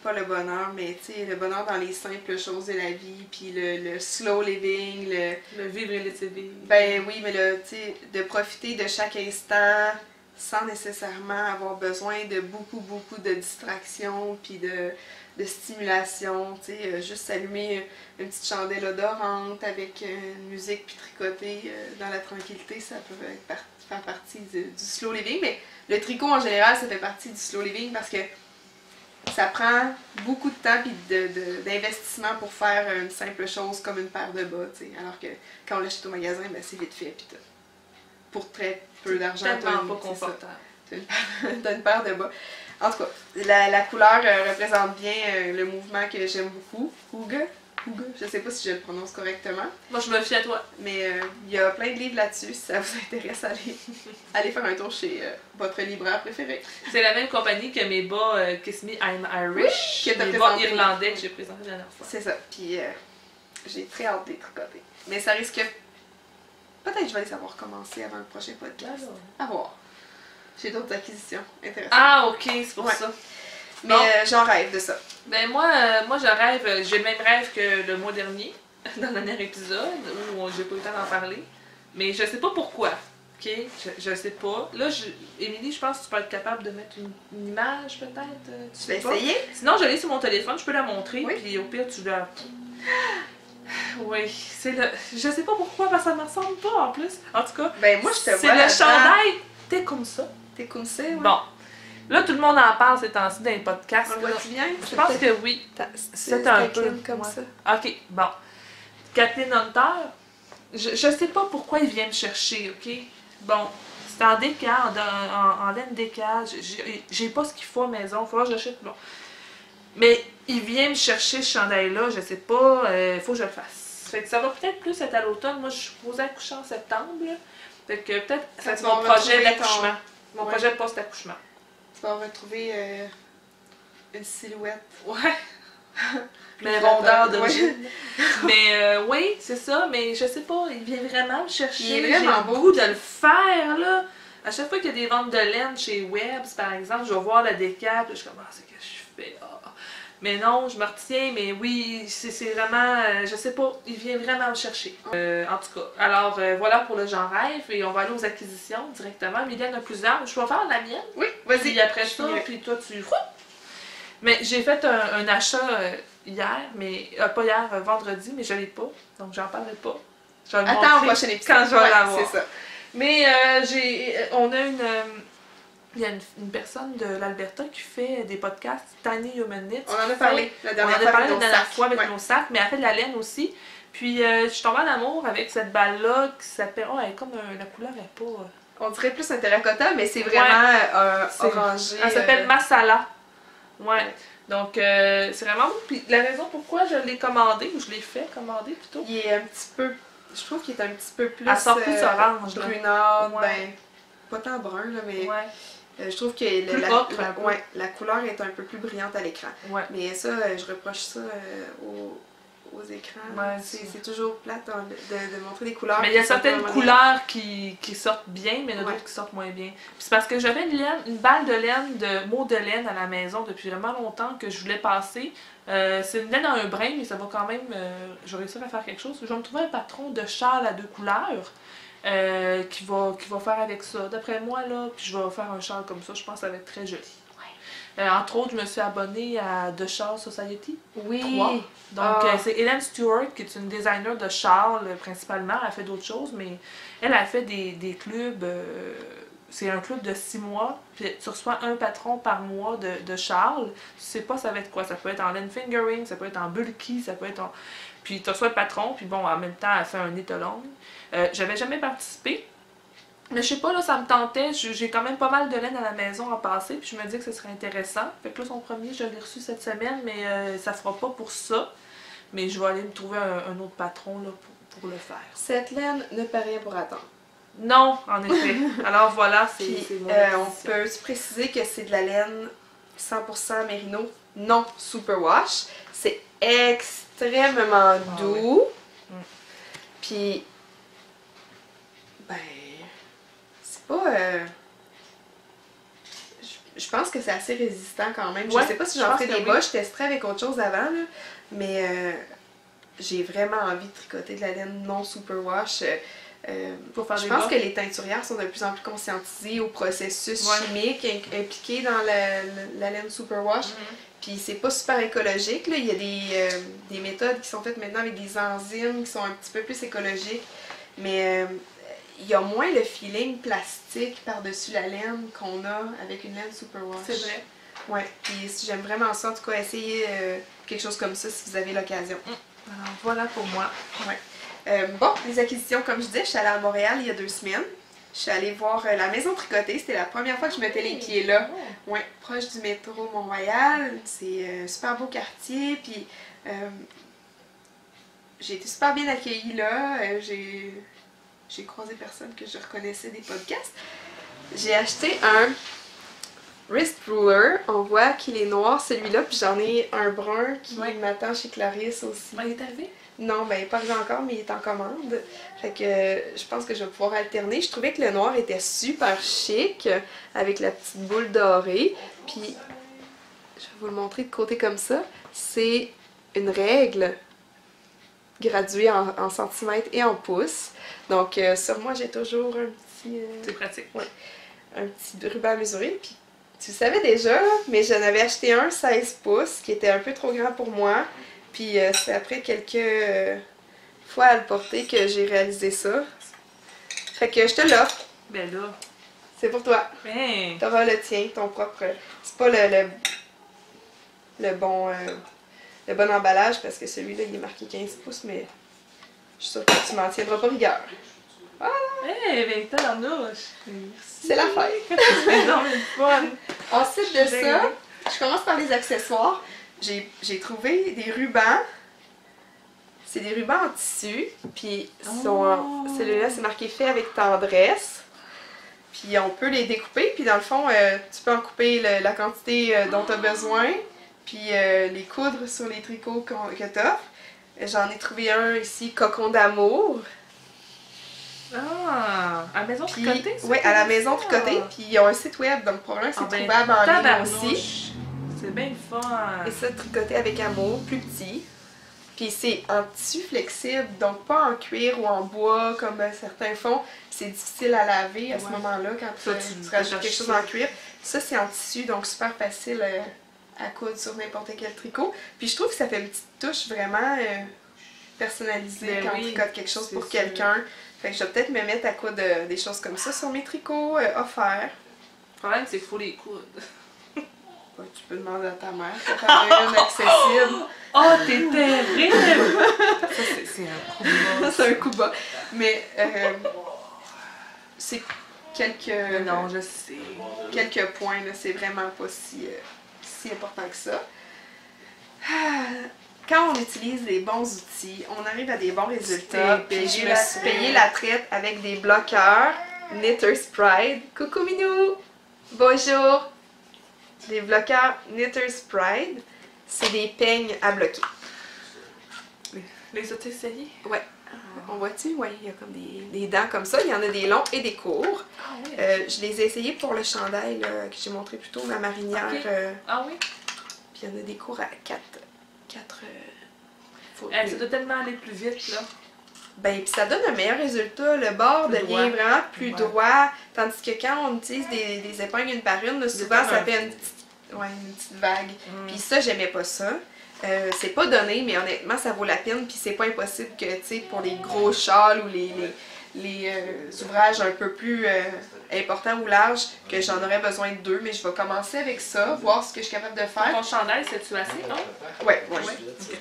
pas le bonheur, mais tu sais, le bonheur dans les simples choses de la vie, puis le slow living, le vivre et laisser vivre. Ben oui, mais tu sais, de profiter de chaque instant, sans nécessairement avoir besoin de beaucoup de distractions puis de stimulation, tu sais, juste allumer une petite chandelle odorante avec une musique puis tricoter dans la tranquillité, ça peut faire partie du slow living, mais le tricot en général, ça fait partie du slow living parce que ça prend beaucoup de temps et d'investissement pour faire une simple chose comme une paire de bas, tu sais, alors que quand on l'achète au magasin, ben, c'est vite fait puis pour très peu d'argent. Tellement pas confortable. T'as une paire de bas. En tout cas, la couleur représente bien le mouvement que j'aime beaucoup. Hygge. Je sais pas si je le prononce correctement. Moi, je me fie à toi. Mais il y a plein de livres là-dessus. Si ça vous intéresse, allez faire un tour chez votre libraire préféré. C'est la même compagnie que mes bas Kiss Me I'm Irish. Oui, mes bas irlandais que j'ai présenté la dernière fois. C'est ça. Puis j'ai très hâte de les tricoter. Mais ça risque... Peut-être que je vais les savoir commencer avant le prochain podcast. À voir. J'ai d'autres acquisitions intéressantes. Ah, ok, c'est pour ça. Mais bon. J'en rêve de ça. Ben moi je rêve, j'ai le même rêve que le mois dernier, dans le dernier épisode, où j'ai pas eu le temps d'en parler. Mais je sais pas pourquoi. Ok? Je sais pas. Là, Émilie, je pense que tu peux être capable de mettre une image peut-être. Tu vas essayer? Sinon, je l'ai sur mon téléphone, je peux la montrer, puis au pire, tu la... Oui, c'est le... Je sais pas pourquoi, parce que ça me ressemble pas en plus. En tout cas, ben moi, je te vois c'est le chandail. T'es comme ça. T'es comme ça, ouais. Bon. Là, tout le monde en parle ces temps-ci dans les podcasts. On le voit-tu bien? Je pense que oui. C'est un peu comme ça. Ok, bon. Kathleen Hunter, je sais pas pourquoi il vient me chercher, ok? Bon, c'est en décal, en laine décal. J'ai pas ce qu'il faut à la maison, il faut que j'achète. Bon. Mais il vient me chercher ce chandail-là, je sais pas, faut que je le fasse. Fait que ça va peut-être plus être à l'automne. Moi, je suis supposée accoucher en septembre. Là. Fait que peut-être c'est mon projet d'accouchement. Mon projet de post-accouchement. Tu vas retrouver une silhouette. Ouais. Mais rondeur d'origine. Mais oui, c'est ça. Mais je sais pas, il vient vraiment me chercher. Il est vraiment beau de le faire, là. À chaque fois qu'il y a des ventes de laine chez Webb's, par exemple, je vais voir la décap, je suis comme, ah, c'est que je fais, ah. Mais non, je me retiens, mais oui, c'est vraiment, je sais pas, il vient vraiment me chercher. En tout cas, alors voilà pour le genre rêve, et on va aller aux acquisitions directement. Mylène a plusieurs, je vais faire la mienne. Oui, vas-y. Puis après ça, puis toi tu... Mais j'ai fait un achat hier, mais pas hier, vendredi, mais je l'ai pas, donc j'en parlerai pas. Je vais le Attends au prochain épisode. quand je vais l'avoir. C'est ça. Mais on a il y a une personne de l'Alberta qui fait des podcasts, Tiny Human Knits. On en a parlé la dernière fois avec nos sacs, mais elle fait de la laine aussi. Puis je suis tombée en amour avec cette balle-là qui s'appelle... Oh, elle est comme la couleur est pas... On dirait plus un terracotta, mais c'est vraiment orangé. Elle s'appelle Masala. Ouais. Donc, c'est vraiment beau. Puis la raison pourquoi je l'ai commandé, ou je l'ai fait commander plutôt. Il est un petit peu... Je trouve qu'il est un petit peu plus... Elle sort plus orange. Brunard, ouais. Ben... Pas tant brun, là, mais... Ouais. Je trouve que la couleur est un peu plus brillante à l'écran. Ouais. Mais ça, je reproche ça aux écrans. Ouais, c'est toujours plate de montrer des couleurs. Mais il y a certaines couleurs qui sortent bien, mais il y en a d'autres qui sortent moins bien. Puis c'est parce que j'avais une balle de laine, de mots de laine à la maison depuis vraiment longtemps que je voulais passer. C'est une laine à un brin, mais ça va quand même... je vais réussir à faire quelque chose. Je vais me trouver un patron de châle à 2 couleurs. Qui va faire avec ça, d'après moi, là, puis je vais faire un châle comme ça, je pense que ça va être très joli. Ouais. Entre autres, je me suis abonnée à The Shawl Society. Oui! 3. Donc, c'est Hélène Stewart, qui est une designer de châles, principalement. Elle fait d'autres choses, mais elle a fait des clubs... c'est un club de 6 mois, puis tu reçois un patron par mois de châles. Tu sais pas ça va être quoi, ça peut être en laine fingering, ça peut être en bulky, ça peut être en... Puis tu reçois le patron, puis bon, en même temps, elle fait un knit-along. J'avais jamais participé, mais je sais pas, là, ça me tentait. J'ai quand même pas mal de laine à la maison à passer, puis je me dis que ce serait intéressant. Fait que là, son premier, je l'ai reçu cette semaine, mais ça fera pas pour ça. Mais je vais aller me trouver un autre patron là, pour le faire. Cette laine ne paraît rien pour attendre. Non, en effet. Alors voilà, c'est mon on peut se préciser que c'est de la laine 100% mérino, non superwash. C'est extrêmement doux. Ouais. Puis, ben, c'est pas... je pense que c'est assez résistant quand même. Ouais, je sais pas si j'en ferai des bas, je testerai avec autre chose avant, là, mais j'ai vraiment envie de tricoter de la laine non superwash. Je pense que les teinturières sont de plus en plus conscientisées au processus chimique impliqué dans la laine superwash. Puis c'est pas super écologique, là. Il y a des méthodes qui sont faites maintenant avec des enzymes qui sont un petit peu plus écologiques. Mais il y a moins le feeling plastique par-dessus la laine qu'on a avec une laine superwash. C'est vrai. Ouais, puis j'aime vraiment ça. En tout cas, essayez quelque chose comme ça si vous avez l'occasion. Alors voilà pour moi. Ouais. Bon, les acquisitions, comme je disais, je suis allée à Montréal il y a 2 semaines. Je suis allée voir la maison tricotée. C'était la première fois que je mettais les pieds là. Ouais, proche du métro Mont-Royal. C'est un super beau quartier. Puis j'ai été super bien accueillie là. J'ai croisé personne que je reconnaissais des podcasts. J'ai acheté un wrist ruler. On voit qu'il est noir celui-là. Puis j'en ai un brun qui m'attend chez Clarisse aussi. Il est arrivé? Non, ben pas encore, mais il est en commande. Fait que je pense que je vais pouvoir alterner. Je trouvais que le noir était super chic, avec la petite boule dorée. Puis, je vais vous le montrer de côté comme ça. C'est une règle graduée en centimètres et en pouces. Donc, sur moi, j'ai toujours un petit... C'est pratique. Ouais, un petit ruban à mesurer. Puis, tu le savais déjà, mais j'en avais acheté un 16 pouces, qui était un peu trop grand pour moi. Puis c'est après quelques fois à le porter que j'ai réalisé ça. Fait que je te l'offre. Ben là. C'est pour toi. Ben. T'auras le tien, ton propre. C'est pas le bon emballage parce que celui-là il est marqué 15 pouces, mais je suis sûre que tu m'en tiendras pas rigueur. Voilà! Hey, ben t'as l'annouche. C'est la fête. C'est non, mais fun. Ensuite de ça, je commence par les accessoires. J'ai trouvé des rubans. C'est des rubans en tissu. Puis celui-là, c'est marqué fait avec tendresse. Puis on peut les découper. Puis dans le fond, tu peux en couper la quantité dont tu as besoin. Puis les coudre sur les tricots que tu as. J'en ai trouvé un ici, cocon d'amour. Ah! À la maison Puis, tricotée? oui, à la maison tricotée. Puis ils ont un site web, donc probablement que c'est trouvable en ligne aussi. C'est bien le fun. Et ça, tricoté avec amour, plus petit. Puis c'est en tissu flexible, donc pas en cuir ou en bois comme certains font. C'est difficile à laver à ce moment-là quand tu rajoutes quelque chose en cuir. Ça, c'est en tissu, donc super facile à coudre sur n'importe quel tricot. Puis je trouve que ça fait une petite touche vraiment personnalisée quand on tricote quelque chose pour quelqu'un. Fait que je vais peut-être me mettre à coudre des choses comme ça sur mes tricots offerts. Le problème, c'est qu'il faut les coudre. Ouais, tu peux demander à ta mère pour faire une accessible. Oh, t'es terrible! Ça, c'est un coup bas. C'est un coup bas. Mais c'est quelques... Non, je sais. Quelques points, là, c'est vraiment pas si important que ça. Quand on utilise les bons outils, on arrive à des bons résultats. Puis je me suis payé la traite avec des bloqueurs Knitter's Pride. Coucou Minou! Bonjour! Des bloqueurs Knitter's Pride, c'est des peignes à bloquer. Les as-tu essayés? Ouais. On voit-tu? Ouais, il y a comme des dents comme ça. Il y en a des longs et des courts. Ah oui. Je les ai essayés pour le chandail là, que j'ai montré plus tôt, ma marinière. Okay. Ah oui? Puis il y en a des courts à 4 ça doit tellement aller plus vite, là. Ben, puis ça donne un meilleur résultat. Le bord devient vraiment plus droit. Tandis que quand on utilise des épingles une par une, là, souvent ça fait une petite vague. Puis ça, j'aimais pas ça. C'est pas donné, mais honnêtement, ça vaut la peine. Puis c'est pas impossible que, tu sais, pour les gros châles ou les ouvrages un peu plus importants ou larges, que j'en aurais besoin de 2. Mais je vais commencer avec ça, voir ce que je suis capable de faire. Ton chandail, c'est-tu assez, non? Ouais.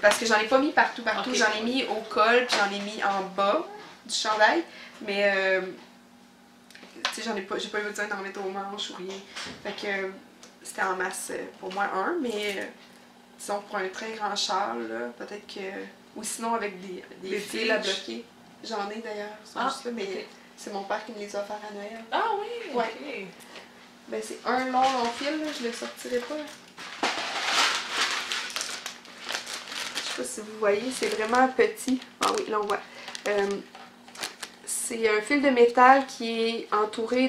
Parce que j'en ai pas mis partout. Okay. J'en ai mis au col, puis j'en ai mis en bas du chandail. Mais, tu sais, j'ai pas eu besoin d'en mettre aux manches ou rien. Fait que c'était en masse pour moi mais disons pour un très grand châle, peut-être que... Ou sinon avec des fils à bloquer. J'en ai d'ailleurs, juste là, mais c'est mon père qui me les a offerts à Noël. Ah oui? Ouais. Okay. Ben c'est un long fil, là, je le sortirai pas. Je sais pas si vous voyez, c'est vraiment petit. Ah oui, là on voit. C'est un fil de métal qui est entouré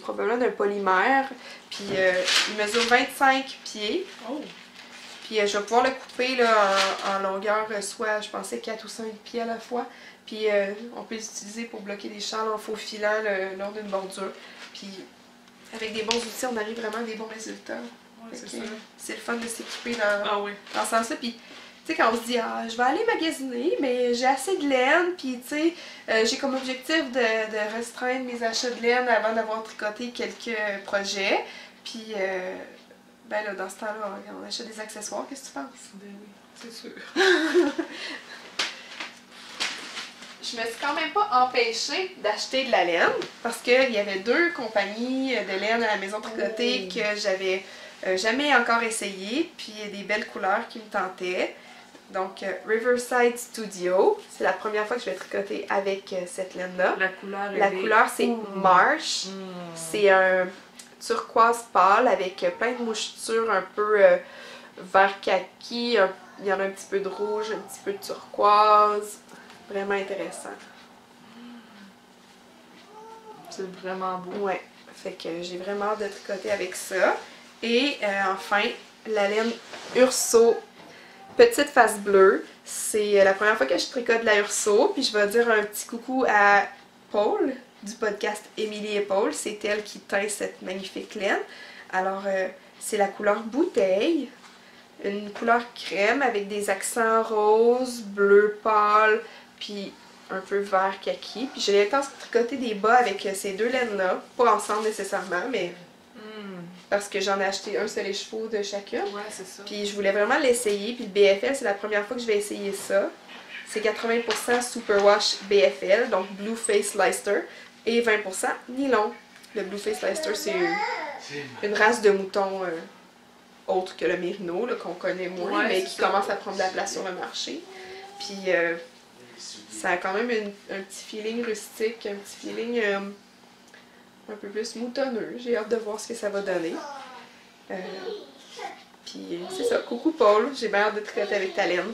probablement d'un polymère. Puis il mesure 25 pieds. Oh. Puis je vais pouvoir le couper là, en longueur, soit je pensais 4 ou 5 pieds à la fois. Puis on peut l'utiliser pour bloquer des châles en faux filant lors d'une bordure. Puis avec des bons outils, on arrive vraiment à des bons résultats. Ouais, c'est le fun de s'équiper dans ce sens-là. Puis tu sais, quand on se dit, je vais aller magasiner, mais j'ai assez de laine, puis tu sais, j'ai comme objectif de restreindre mes achats de laine avant d'avoir tricoté quelques projets. Puis, ben là, dans ce temps-là, on achète des accessoires, qu'est-ce que tu penses? Ben oui, c'est sûr. Je me suis quand même pas empêchée d'acheter de la laine, parce qu'il y avait 2 compagnies de laine à la maison tricotée que j'avais jamais encore essayé, puis des belles couleurs qui me tentaient. Donc, Riverside Studio, c'est la première fois que je vais tricoter avec cette laine-là. La couleur, c'est Marsh. C'est un turquoise pâle avec plein de mouchetures un peu vert kaki. Il y en a un petit peu de rouge, un petit peu de turquoise. Vraiment intéressant. C'est vraiment beau. Ouais, fait que j'ai vraiment hâte de tricoter avec ça. Et enfin, la laine Urso Petite Face Bleue. C'est la première fois que je tricote de la Urso. Puis je vais dire un petit coucou à Paul du podcast Émilie et Paul. C'est elle qui teint cette magnifique laine. Alors, c'est la couleur bouteille. Une couleur crème avec des accents roses, bleu pâle, puis un peu vert kaki. Puis j'ai l'intention de tricoter des bas avec ces 2 laines-là. Pas ensemble nécessairement, mais parce que j'en ai acheté un sur les chevaux de chacune. Ouais, c'est ça. Puis je voulais vraiment l'essayer. Puis le BFL, c'est la première fois que je vais essayer ça. C'est 80% Superwash BFL, donc Blue Face Leicester, et 20% nylon. Le Blue Face Leicester, c'est une race de mouton autre que le mérino, qu'on connaît moins, mais qui commence à prendre de la place sur le marché. Puis ça a quand même un petit feeling rustique, un petit feeling un peu plus moutonneux. J'ai hâte de voir ce que ça va donner. Puis c'est ça. Coucou Paul, j'ai bien hâte de tricoter avec ta laine.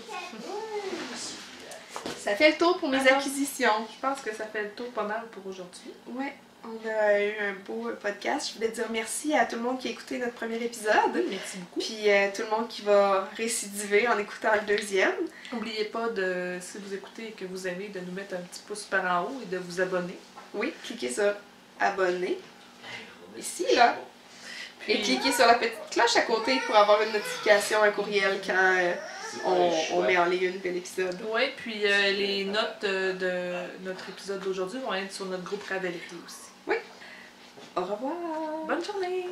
ça fait le tour pour mes Alors, acquisitions. Je pense que ça fait le tour pas mal pour aujourd'hui. Ouais, on a eu un beau podcast. Je voulais dire merci à tout le monde qui a écouté notre premier épisode. Merci beaucoup. Puis tout le monde qui va récidiver en écoutant le deuxième. N'oubliez pas, de, si vous écoutez et que vous aimez, de nous mettre un petit pouce par en haut et de vous abonner. Oui, cliquez sur abonner. Ici, là. Puis, Et cliquez sur la petite cloche à côté pour avoir une notification, un courriel quand on met en ligne un nouvel épisode. ouais, puis les notes de notre épisode d'aujourd'hui vont être sur notre groupe Ravelry aussi. Au revoir! Bonne journée!